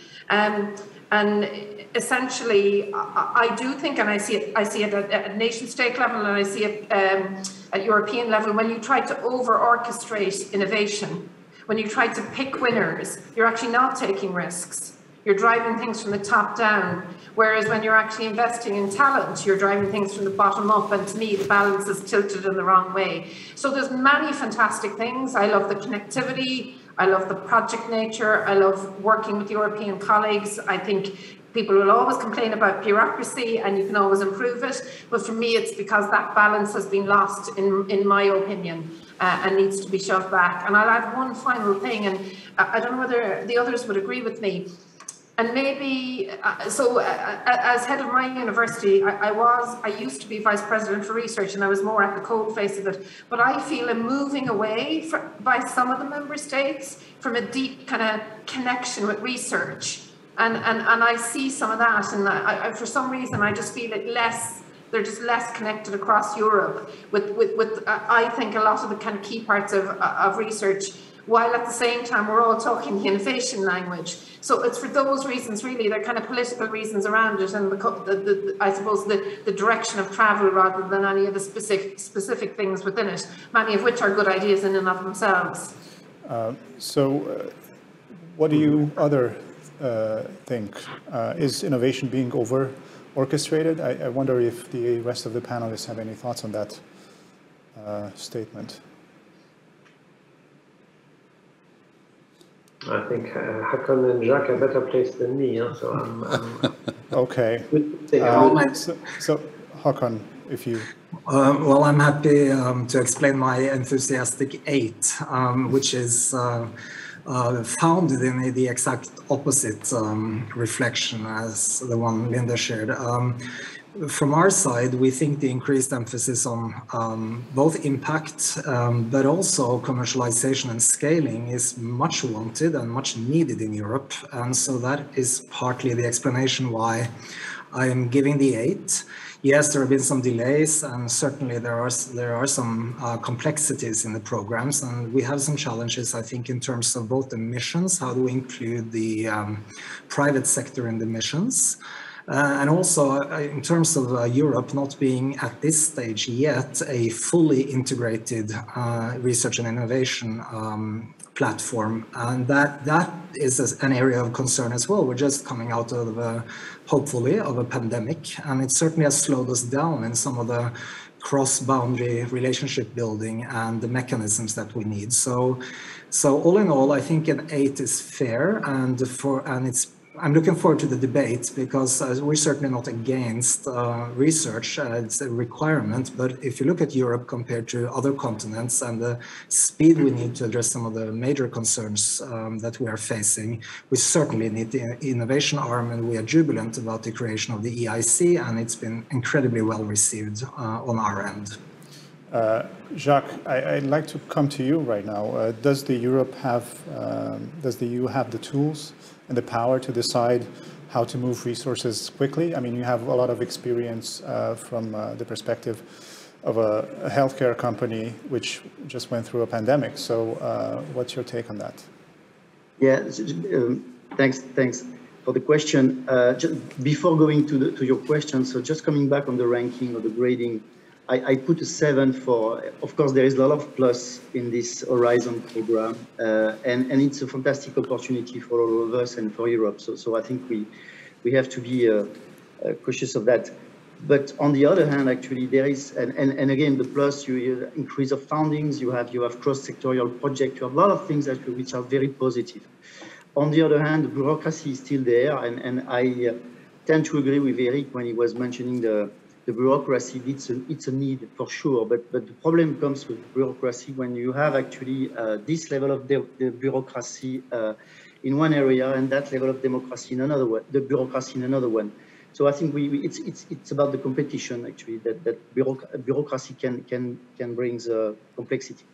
And essentially, I do think, and I see it at nation state level, and I see it at European level, when you try to over-orchestrate innovation, when you try to pick winners, you're actually not taking risks. You're driving things from the top down, whereas when you're actually investing in talent, you're driving things from the bottom up, and to me, the balance is tilted in the wrong way. So there's many fantastic things. I love the connectivity. I love the project nature. I love working with European colleagues. I think people will always complain about bureaucracy, and you can always improve it. But for me, it's because that balance has been lost, in my opinion, and needs to be shoved back. And I'll add one final thing, and I don't know whether the others would agree with me. And maybe, as head of my university, I used to be vice president for research, and I was more at the cold face of it. But I feel a moving away by some of the member states from a deep kind of connection with research. And I see some of that, and for some reason, I just feel it less. They're just less connected across Europe with I think, a lot of the kind of key parts of research, while at the same time we're all talking the innovation language. So it's for those reasons, really, they're kind of political reasons around it, and I suppose the direction of travel rather than any of the specific things within it, many of which are good ideas in and of themselves. What do you think? Is innovation being over-orchestrated? I wonder if the rest of the panelists have any thoughts on that statement. I think Håkon and Jacques are better placed than me, so I'm okay. So Håkon, if you... well, I'm happy to explain my enthusiastic 8, which is founded in the exact opposite reflection as the one Linda shared. From our side, we think the increased emphasis on both impact, but also commercialization and scaling is much wanted and much needed in Europe. And so that is partly the explanation why I am giving the 8. Yes, there have been some delays, and certainly there are some complexities in the programs, and we have some challenges, I think, in terms of both the missions, how do we include the private sector in the missions, And also, in terms of Europe not being at this stage yet a fully integrated research and innovation platform, and that is an area of concern as well. We're just coming out of hopefully of a pandemic, and it certainly has slowed us down in some of the cross-boundary relationship building and the mechanisms that we need. So all in all, I think an 8 is fair, and I'm looking forward to the debate, because we're certainly not against research. It's a requirement, but if you look at Europe compared to other continents and the speed we need to address some of the major concerns that we are facing, we certainly need the innovation arm, and we are jubilant about the creation of the EIC, and it's been incredibly well received on our end. Jacques, I'd like to come to you right now. Does the EU have the tools and the power to decide how to move resources quickly? I mean, you have a lot of experience from the perspective of a healthcare company which just went through a pandemic. So what's your take on that? Yeah, thanks for the question. Just before going to your question, so just coming back on the ranking or the grading, I put a 7 for, of course, there is a lot of plus in this Horizon program, and it's a fantastic opportunity for all of us and for Europe. So I think we have to be cautious of that. But on the other hand, actually, there is, and again, the plus, you increase of fundings, you have cross-sectorial projects, you have a lot of things which are very positive. On the other hand, the bureaucracy is still there, and I tend to agree with Eric when he was mentioning the bureaucracy. It's a need for sure, but the problem comes with bureaucracy when you have actually this level of the bureaucracy in one area and that level of democracy in another one, the bureaucracy in another one. So I think it's about the competition actually that bureaucracy can bring complexity.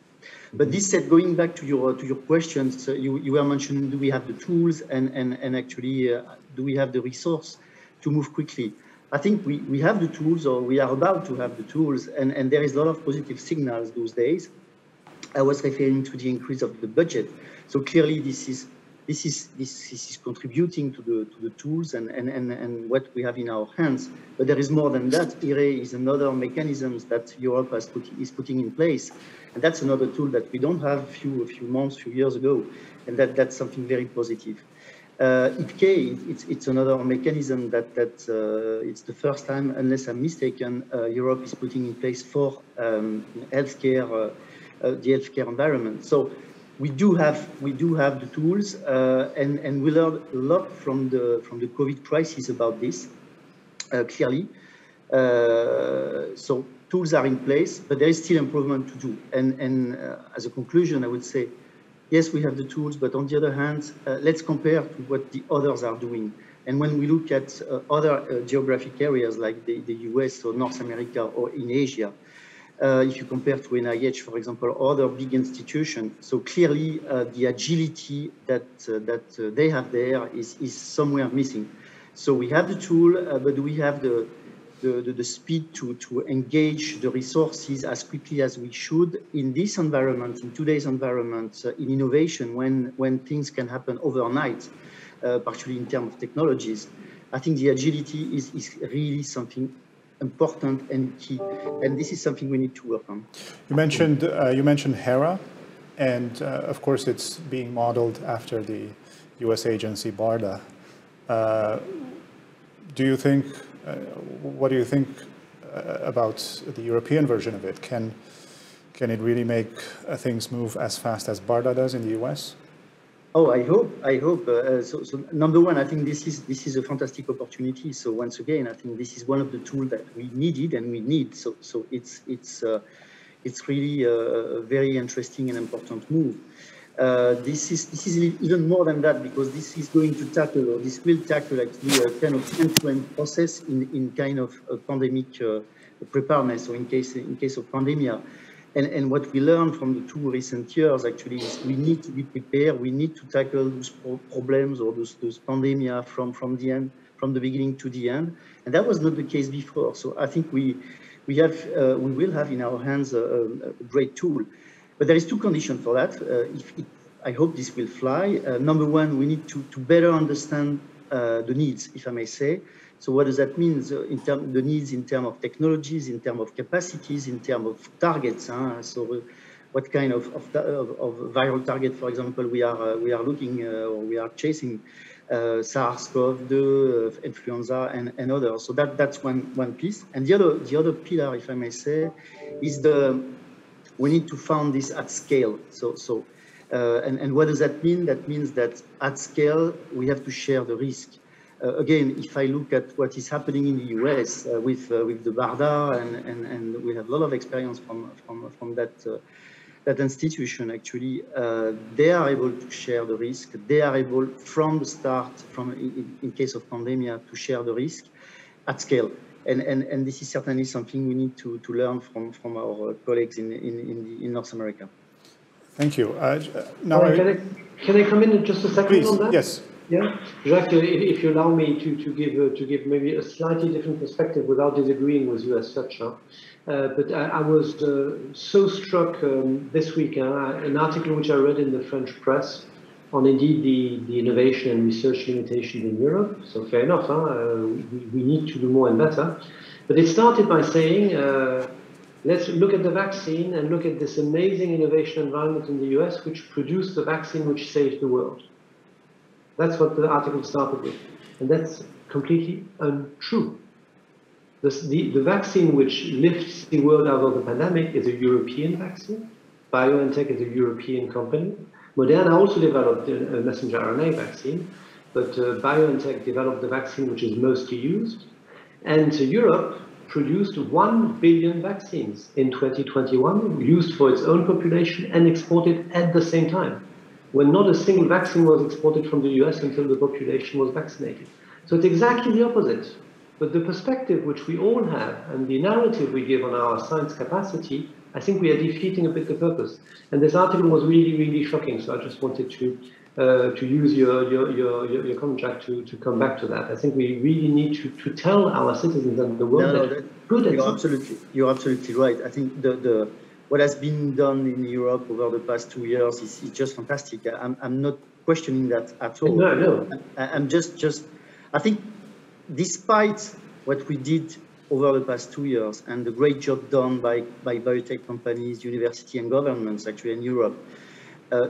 But this said, going back to your questions, you were mentioning, do we have the tools and actually do we have the resource to move quickly? I think we have the tools, or we are about to have the tools, and there is a lot of positive signals those days. I was referring to the increase of the budget. So clearly this is contributing to the tools and what we have in our hands. But there is more than that. IRE is another mechanism that Europe is putting in place. And that's another tool that we don't have a few years ago. And that's something very positive. IPK, it's another mechanism that it's the first time, unless I'm mistaken, Europe is putting in place for healthcare, the healthcare environment. So we do have the tools, and we learned a lot from the COVID crisis about this, clearly. So tools are in place, but there is still improvement to do. And as a conclusion, I would say, yes, we have the tools, but on the other hand, let's compare to what the others are doing. And when we look at other geographic areas like the US or North America or in Asia, if you compare to NIH, for example, or other big institutions, so clearly the agility that they have there is somewhere missing. So we have the tool, but we have the speed to engage the resources as quickly as we should in this environment, in today's environment, in innovation, when things can happen overnight, particularly in terms of technologies. I think the agility is really something important and key, and this is something we need to work on. You mentioned HERA, and of course it's being modeled after the US agency BARDA. What do you think about the European version of it? Can it really make things move as fast as BARDA does in the US? Oh, I hope. So number one, I think this is a fantastic opportunity. So once again, I think this is one of the tools that we needed and we need. So it's really a very interesting and important move. This is even more than that, because this is going to tackle, or this will tackle actually a kind of end-to-end process in kind of a pandemic preparedness, or in case of pandemia. And what we learned from the 2 recent years actually is we need to be prepared. We need to tackle those problems or those pandemia from the beginning to the end. And that was not the case before. So I think we will have in our hands a great tool. But there is 2 conditions for that. I hope this will fly. Number one, we need to better understand the needs, if I may say. So what does that mean? So the needs in terms of technologies, in terms of capacities, in terms of targets. So what kind of viral target, for example, we are looking or we are chasing? SARS-CoV-2, influenza, and others. So that's one piece. And the other pillar, if I may say, is we need to fund this at scale. And what does that mean? That means that at scale we have to share the risk. Again, if I look at what is happening in the US with the BARDA, and we have a lot of experience from that institution, actually, they are able to share the risk. They are able, from the start, in case of pandemic, to share the risk at scale. And this is certainly something we need to learn from our colleagues in North America. Thank you. Now, can I come in just a second please, on that? Yes. Yeah, Jacques, if you allow me to give maybe a slightly different perspective without disagreeing with you as such. But I was so struck this week, an article which I read in the French press on indeed the innovation and research limitations in Europe. So fair enough, we need to do more and better. But it started by saying, let's look at the vaccine and look at this amazing innovation environment in the US, which produced the vaccine which saved the world. That's what the article started with. And that's completely untrue. The vaccine which lifts the world out of the pandemic is a European vaccine. BioNTech is a European company. Moderna also developed a messenger RNA vaccine, but BioNTech developed the vaccine which is mostly used. And Europe produced 1 billion vaccines in 2021, used for its own population and exported at the same time, when not a single vaccine was exported from the US until the population was vaccinated. So it's exactly the opposite. But the perspective which we all have and the narrative we give on our science capacity, I think we are defeating a bit the purpose. And this article was really, really shocking. So I just wanted to use your comment, Jacques, to come back to that. I think we really need to tell our citizens and the world you're absolutely right. I think what has been done in Europe over the past 2 years is just fantastic. I'm not questioning that at all. No. I'm just I think, despite what we did over the past 2 years and the great job done by biotech companies, university and governments actually in Europe,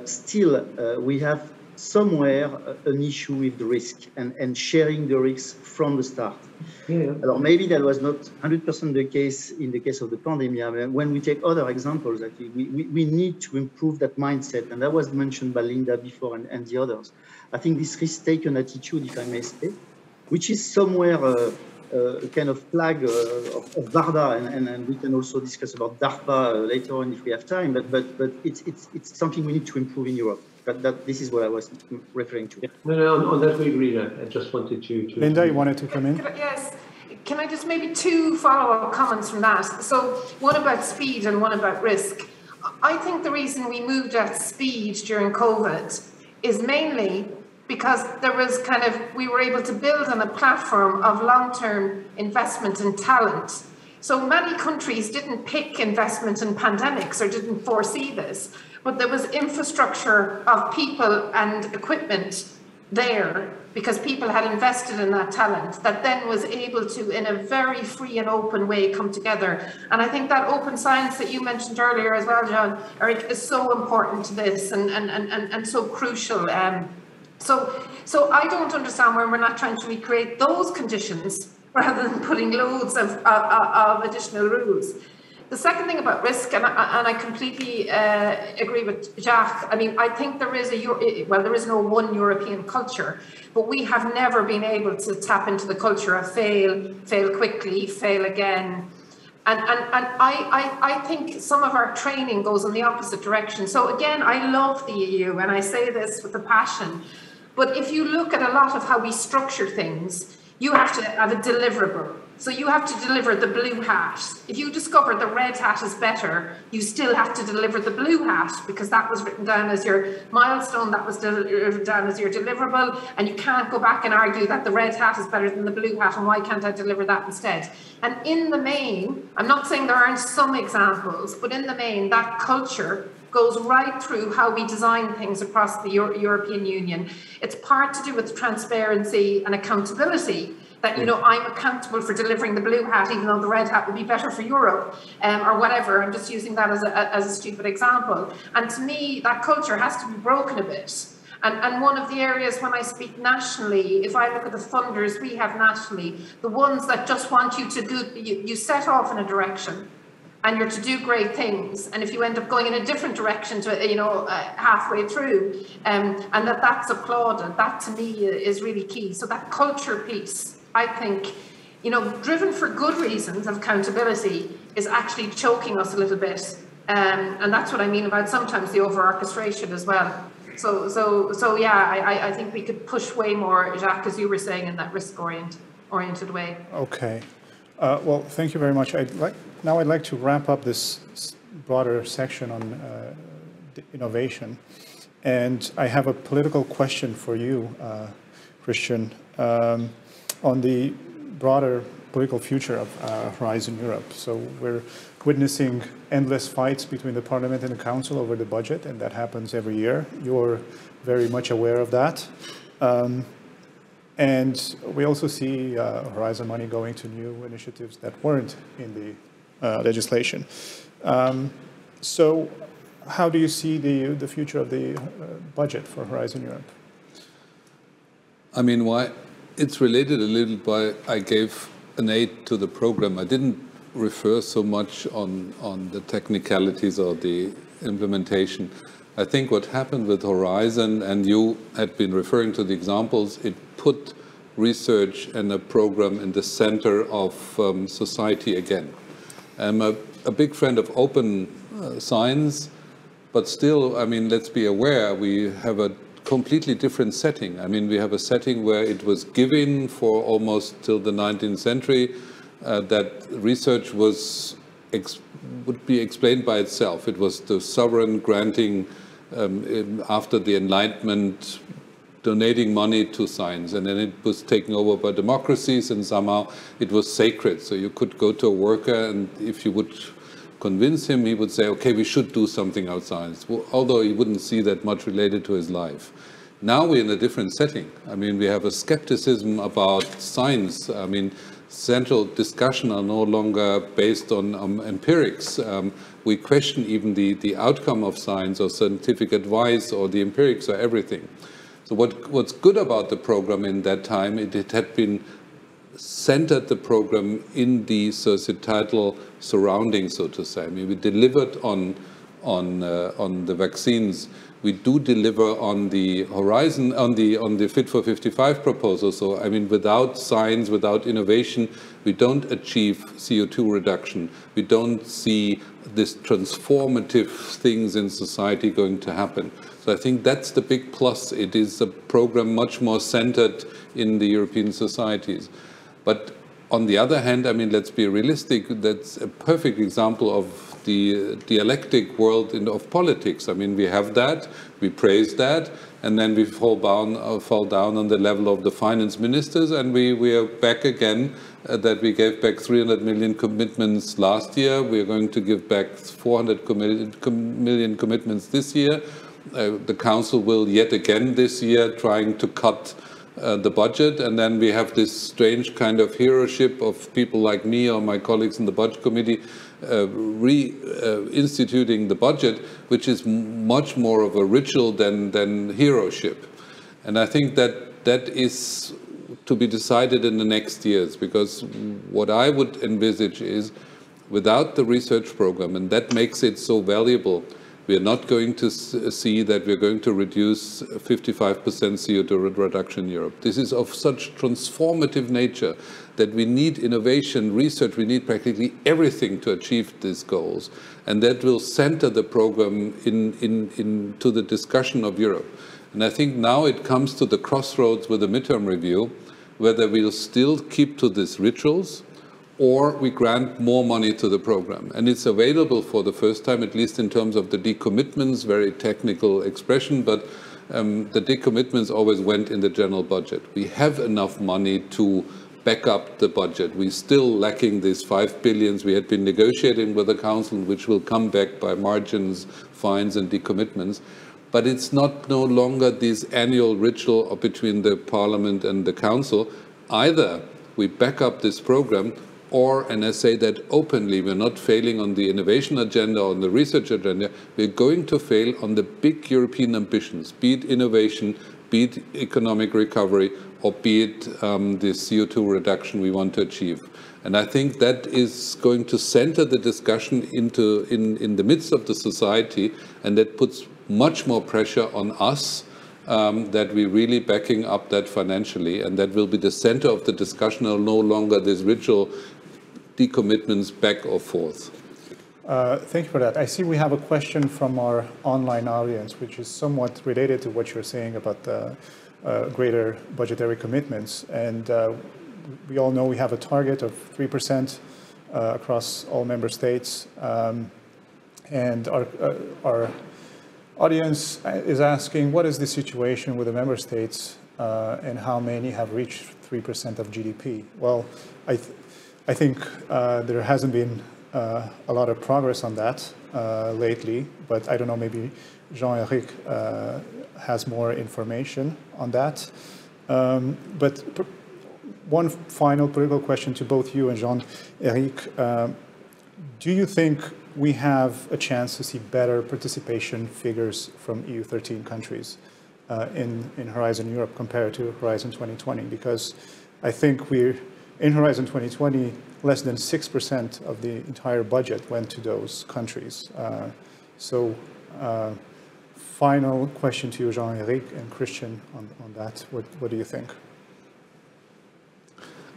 still we have somewhere an issue with the risk and sharing the risks from the start. Yeah. Alors maybe that was not 100% the case in the case of the pandemic. I mean, when we take other examples, actually, we need to improve that mindset, and that was mentioned by Linda before and the others. I think this risk-taken attitude, if I may say, which is somewhere a kind of flag of BARDA, and we can also discuss about DARPA later on if we have time, but it's something we need to improve in Europe. This is what I was referring to. No, on that we agree. I just wanted to... Linda, you wanted to come in? Yes. Can I just maybe two follow-up comments from that? So one about speed and one about risk. I think the reason we moved at speed during COVID is mainly because there was we were able to build on a platform of long-term investment and talent. So many countries didn't pick investment in pandemics or didn't foresee this, but there was infrastructure of people and equipment there because people had invested in that talent that then was able to, in a very free and open way, come together. And I think that open science that you mentioned earlier as well, Eric, is so important to this and so crucial. So I don't understand why we're not trying to recreate those conditions rather than putting loads of additional rules. The second thing about risk, and I completely agree with Jacques. I mean, I think there is there is no one European culture, but we have never been able to tap into the culture of fail quickly, fail again. And I think some of our training goes in the opposite direction. So again, I love the EU, and I say this with a passion. But if you look at a lot of how we structure things, you have to have a deliverable. So you have to deliver the blue hat. If you discover the red hat is better, you still have to deliver the blue hat because that was written down as your milestone, that was written down as your deliverable, and you can't go back and argue that the red hat is better than the blue hat and why can't I deliver that instead? And in the main, I'm not saying there aren't some examples, but in the main, that culture goes right through how we design things across the European Union. It's part to do with transparency and accountability, that, you know, I'm accountable for delivering the blue hat, even though the red hat would be better for Europe, or whatever. I'm just using that as a stupid example. And to me, that culture has to be broken a bit. And one of the areas when I speak nationally, if I look at the funders we have nationally, the ones that just want you to do, you set off in a direction and you're to do great things. And if you end up going in a different direction to, you know, halfway through, and that's applauded, that to me is really key. So that culture piece, I think, you know, driven for good reasons of accountability is actually choking us a little bit. And that's what I mean about sometimes the over-orchestration as well. So yeah, I think we could push way more, Jacques, as you were saying, in that risk-oriented way. Okay. Well, thank you very much. I'd like to wrap up this broader section on innovation. And I have a political question for you, Christian, on the broader political future of Horizon Europe. So we're witnessing endless fights between the Parliament and the Council over the budget, and that happens every year. You're very much aware of that. And we also see Horizon money going to new initiatives that weren't in the legislation. So how do you see the future of the budget for Horizon Europe? I mean, why it's related a little by I gave an aid to the program. I didn't refer so much on the technicalities or the implementation. I think what happened with Horizon, and you had been referring to the examples, it put research and a program in the center of society again. I'm a big friend of open science, but still, I mean, let's be aware, we have a completely different setting. I mean, we have a setting where it was given for almost till the 19th century that research would be explained by itself. It was the sovereign granting, after the Enlightenment, donating money to science, and then it was taken over by democracies, and somehow it was sacred. So you could go to a worker, and if you would convince him, he would say, okay, we should do something out science, although he wouldn't see that much related to his life. Now we're in a different setting. I mean, we have a skepticism about science. I mean, central discussion are no longer based on empirics. We question even the outcome of science or scientific advice or the empirics or everything. So what's good about the program in that time, it had been centered the program in the societal surroundings, so to say. I mean, we delivered on the vaccines. We do deliver on the Horizon, on the Fit for 55 proposal. So, I mean, without science, without innovation, we don't achieve CO2 reduction. We don't see this transformative things in society going to happen. So I think that's the big plus. It is a program much more centered in the European societies. But on the other hand, I mean, let's be realistic. That's a perfect example of the dialectic world of politics. I mean, we have that, we praise that, and then we fall down on the level of the finance ministers, and we are back again that we gave back 300 million commitments last year. We are going to give back 400 million commitments this year. The Council will yet again this year trying to cut the budget, and then we have this strange kind of heroship of people like me or my colleagues in the Budget Committee reinstituting the budget, which is much more of a ritual than heroship. And I think that is to be decided in the next years, because what I would envisage is without the research program, and that makes it so valuable, we are not going to see that we're going to reduce 55% CO2 reduction in Europe. This is of such transformative nature that we need innovation, research, we need practically everything to achieve these goals. And that will center the program into the discussion of Europe. And I think now it comes to the crossroads with the midterm review, whether we'll still keep to these rituals or we grant more money to the program. And it's available for the first time, at least in terms of the decommitments, very technical expression, but the decommitments always went in the general budget. We have enough money to back up the budget. We're still lacking these 5 billions we had been negotiating with the Council, which will come back by margins, fines and decommitments. But it's not no longer this annual ritual between the Parliament and the Council. Either we back up this program, or, and I say that openly, we're not failing on the innovation agenda, on the research agenda, we're going to fail on the big European ambitions, be it innovation, be it economic recovery, or be it the CO2 reduction we want to achieve. And I think that is going to center the discussion in the midst of the society, and that puts much more pressure on us that we're really backing up that financially, and that will be the center of the discussion, and no longer this ritual decommitments back or forth. Thank you for that. I see we have a question from our online audience, which is somewhat related to what you're saying about the greater budgetary commitments. And we all know we have a target of 3% across all member states. And our audience is asking, what is the situation with the member states and how many have reached 3% of GDP? Well, I think there hasn't been a lot of progress on that lately, but I don't know, maybe Jean-Éric has more information on that. But one final political question to both you and Jean-Éric. Do you think we have a chance to see better participation figures from EU 13 countries in Horizon Europe compared to Horizon 2020? Because I think we're in Horizon 2020, less than 6% of the entire budget went to those countries. Final question to you, Jean-Éric and Christian, on that. What do you think?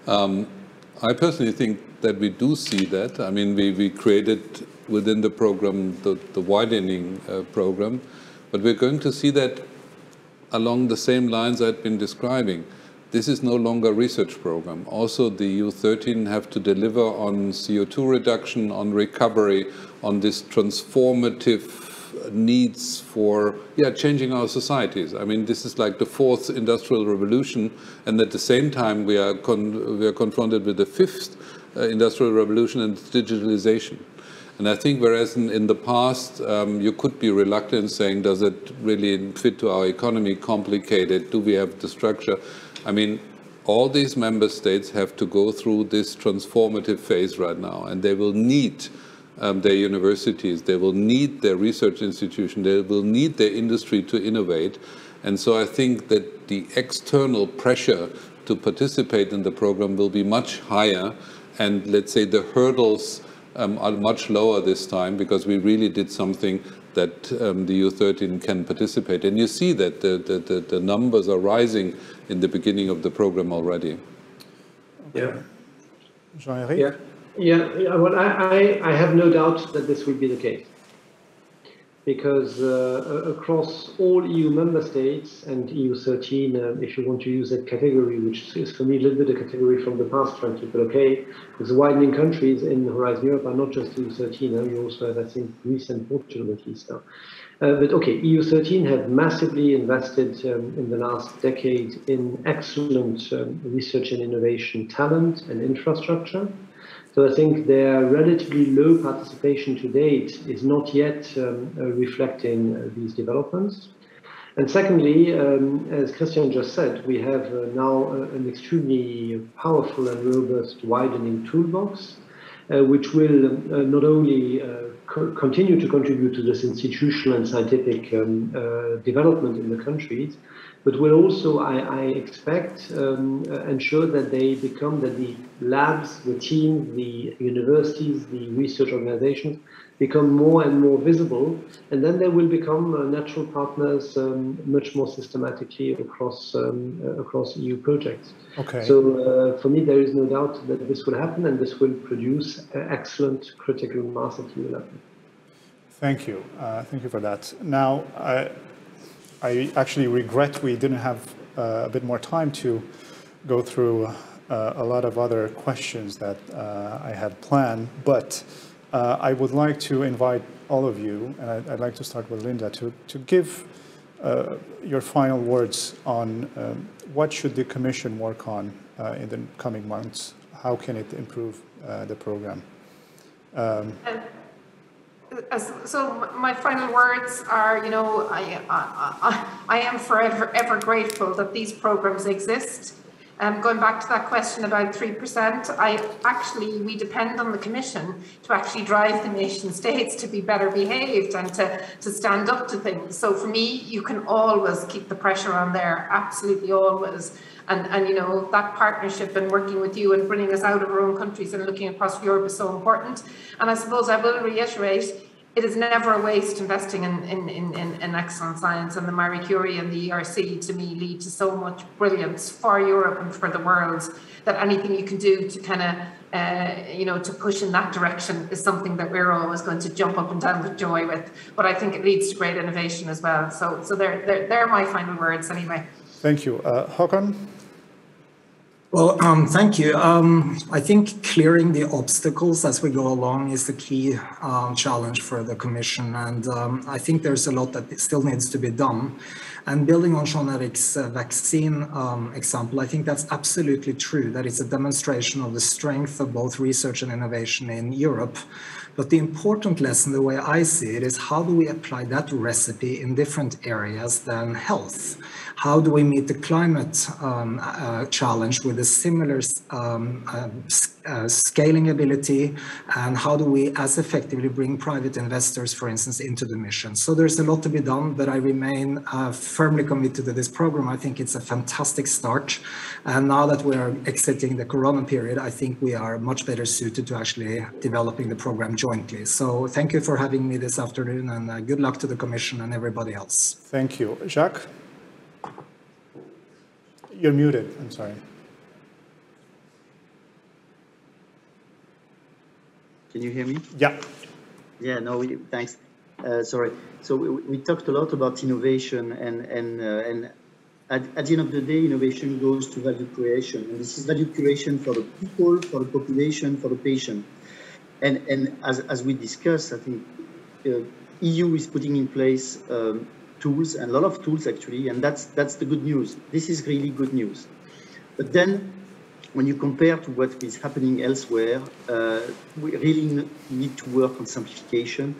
I personally think that we do see that. I mean, we created within the program the widening program, but we're going to see that along the same lines I've been describing. This is no longer a research program. Also, the EU 13 have to deliver on CO2 reduction, on recovery, on this transformative needs for changing our societies. I mean, this is like the fourth industrial revolution, and at the same time we are confronted with the fifth industrial revolution and digitalization. And I think whereas in the past you could be reluctant saying, does it really fit to our economy, complicated, do we have the structure? I mean, all these member states have to go through this transformative phase right now, and they will need their universities, they will need their research institution, they will need their industry to innovate. And so I think that the external pressure to participate in the program will be much higher, and let's say the hurdles are much lower this time, because we really did something that the EU 13 can participate. And you see that the numbers are rising in the beginning of the program already. Yeah. Jean-Éric? Yeah, well, I have no doubt that this will be the case, because across all EU member states and EU 13, if you want to use that category, which is for me a little bit a category from the past, frankly, but okay, because widening countries in Horizon Europe are not just EU 13, you also have, I think, Greece and Portugal at least now. But okay, EU 13 have massively invested in the last decade in excellent research and innovation talent and infrastructure. So I think their relatively low participation to date is not yet reflecting these developments. And secondly, as Christian just said, we have now an extremely powerful and robust widening toolbox, which will not only continue to contribute to this institutional and scientific development in the countries, but will also, I expect, ensure that they become, that the labs, the teams, the universities, the research organizations become more and more visible, and then they will become natural partners much more systematically across EU projects. Okay. So for me, there is no doubt that this will happen, and this will produce excellent critical mass at EU level. Thank you. Thank you for that. Now, I actually regret we didn't have a bit more time to go through a lot of other questions that I had planned, but I would like to invite all of you, and I'd like to start with Linda, to give your final words on what should the Commission work on in the coming months. How can it improve the program? So my final words are, you know, I am forever ever grateful that these programs exist. Going back to that question about 3%, we depend on the Commission to actually drive the nation states to be better behaved and to stand up to things. So for me, you can always keep the pressure on there, absolutely always. And you know, that partnership and working with you and bringing us out of our own countries and looking across Europe is so important. And I suppose I will reiterate, it is never a waste investing in excellent science, and the Marie Curie and the ERC to me lead to so much brilliance for Europe and for the world, that anything you can do to kind of, you know, to push in that direction is something that we're always going to jump up and down with joy with. But I think it leads to great innovation as well. So they're my final words anyway. Thank you. Håkon? Well, thank you. I think clearing the obstacles as we go along is the key challenge for the Commission, and I think there's a lot that still needs to be done. And building on Jean-Eric's vaccine example, I think that's absolutely true, that it's a demonstration of the strength of both research and innovation in Europe. But the important lesson, the way I see it, is how do we apply that recipe in different areas than health? How do we meet the climate challenge with a similar scaling ability? And how do we as effectively bring private investors, for instance, into the mission? So there's a lot to be done, but I remain firmly committed to this program. I think it's a fantastic start. And now that we are exiting the Corona period, I think we are much better suited to actually developing the program jointly. So thank you for having me this afternoon, and good luck to the Commission and everybody else. Thank you. Jacques? You're muted, I'm sorry. Can you hear me? Yeah. Yeah, no, thanks. Sorry. So we talked a lot about innovation, and at the end of the day, innovation goes to value creation. And this is value creation for the people, for the population, for the patient. And as we discussed, I think EU is putting in place tools, and a lot of tools actually, and that's the good news. This is really good news. But then, when you compare to what is happening elsewhere, we really need to work on simplification.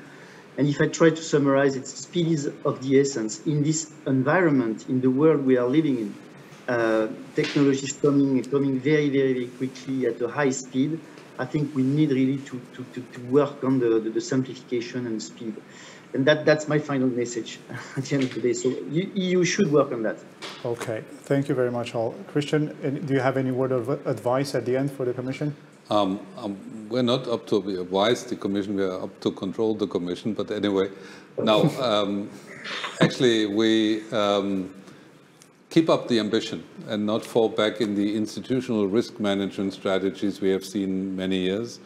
And if I try to summarize it, speed is of the essence. In this environment, in the world we are living in, technology is coming very, very, very quickly at a high speed. I think we need really to work on the simplification and speed. And that's my final message at the end of the day. So EU should work on that. Okay, thank you very much all. Christian, do you have any word of advice at the end for the Commission? We're not up to advise the Commission, we're up to control the Commission. But anyway, now, actually, we keep up the ambition and not fall back in the institutional risk management strategies we have seen many years.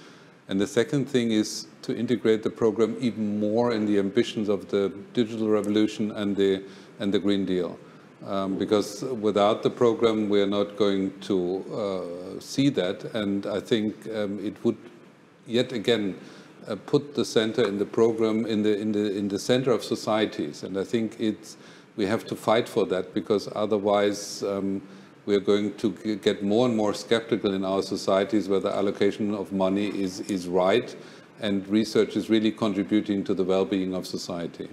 And the second thing is to integrate the program even more in the ambitions of the digital revolution and the Green Deal. Because without the program, we are not going to see that. And I think it would yet again put the center in the program in the center of societies. And I think we have to fight for that, because otherwise we are going to get more and more skeptical in our societies whether allocation of money is right and research is really contributing to the well-being of society.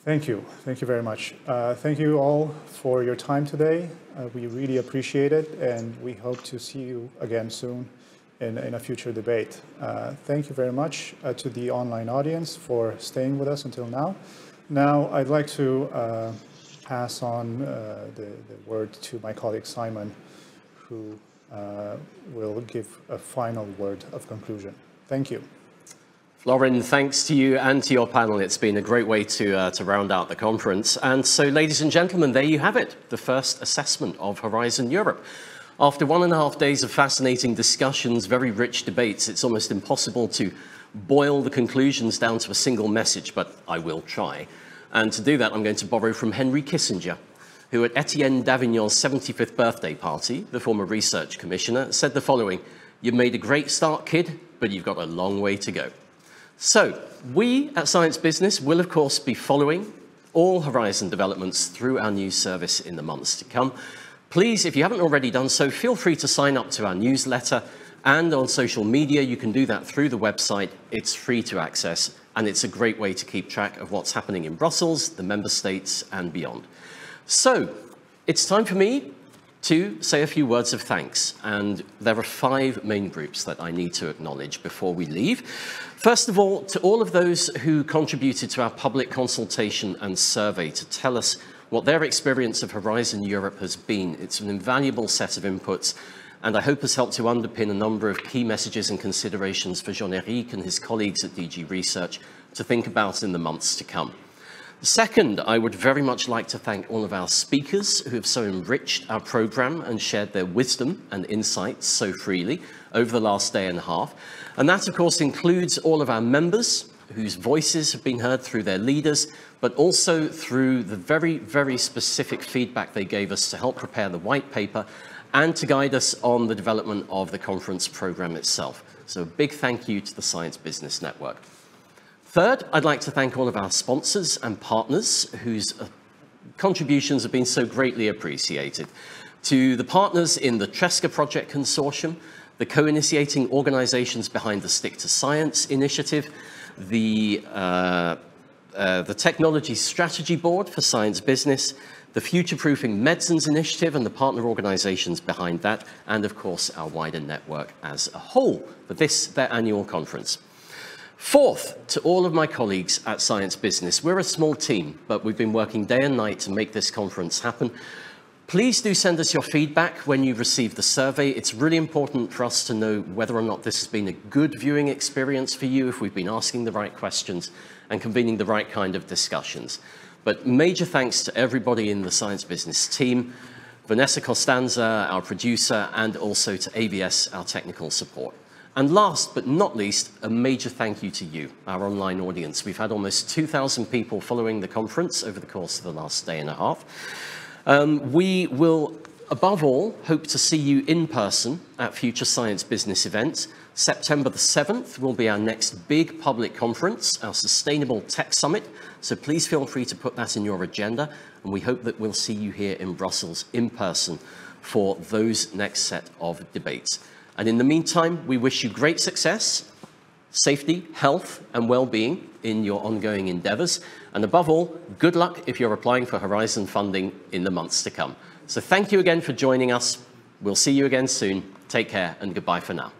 Thank you. Thank you very much. Thank you all for your time today. We really appreciate it, and we hope to see you again soon in a future debate. Thank you very much to the online audience for staying with us until now. Now, I'd like to pass on the word to my colleague Simon, who will give a final word of conclusion. Thank you. Florin, thanks to you and to your panel. It's been a great way to round out the conference. And so, ladies and gentlemen, there you have it, the first assessment of Horizon Europe. After 1.5 days of fascinating discussions, very rich debates, it's almost impossible to boil the conclusions down to a single message, but I will try. And to do that, I'm going to borrow from Henry Kissinger, who at Etienne Davignon's 75th birthday party, the former research commissioner, said the following: "You've made a great start, kid, but you've got a long way to go." So we at Science Business will, of course, be following all Horizon developments through our news service in the months to come. Please, if you haven't already done so, feel free to sign up to our newsletter, and on social media, you can do that through the website. It's free to access, and it's a great way to keep track of what's happening in Brussels, the member states, and beyond. So it's time for me to say a few words of thanks, and there are 5 main groups that I need to acknowledge before we leave. First of all, to all of those who contributed to our public consultation and survey to tell us what their experience of Horizon Europe has been. It's an invaluable set of inputs, and I hope has helped to underpin a number of key messages and considerations for Jean-Éric and his colleagues at DG Research to think about in the months to come. Second, I would very much like to thank all of our speakers who have so enriched our program and shared their wisdom and insights so freely over the last day and a half. And that, of course, includes all of our members whose voices have been heard through their leaders, but also through the very, very specific feedback they gave us to help prepare the white paper and to guide us on the development of the conference program itself. So a big thank you to the Science Business Network. Third, I'd like to thank all of our sponsors and partners whose contributions have been so greatly appreciated. To the partners in the Tresca Project Consortium, the co-initiating organizations behind the Stick to Science initiative, the Technology Strategy Board for Science Business, the Future-Proofing Medicines Initiative and the partner organizations behind that, and of course our wider network as a whole for this, their annual conference. Fourth, to all of my colleagues at Science Business, we're a small team, but we've been working day and night to make this conference happen. Please do send us your feedback when you receive the survey. It's really important for us to know whether or not this has been a good viewing experience for you, if we've been asking the right questions and convening the right kind of discussions. But major thanks to everybody in the Science Business team, Vanessa Costanza, our producer, and also to ABS, our technical support. And last but not least, a major thank you to you, our online audience. We've had almost 2,000 people following the conference over the course of the last day and a half. We will, above all, hope to see you in person at future Science Business events. September the 7th will be our next big public conference, our Sustainable Tech Summit. So please feel free to put that in your agenda. And we hope that we'll see you here in Brussels in person for those next set of debates. And in the meantime, we wish you great success, safety, health, and well-being in your ongoing endeavors. And above all, good luck if you're applying for Horizon funding in the months to come. So thank you again for joining us. We'll see you again soon. Take care and goodbye for now.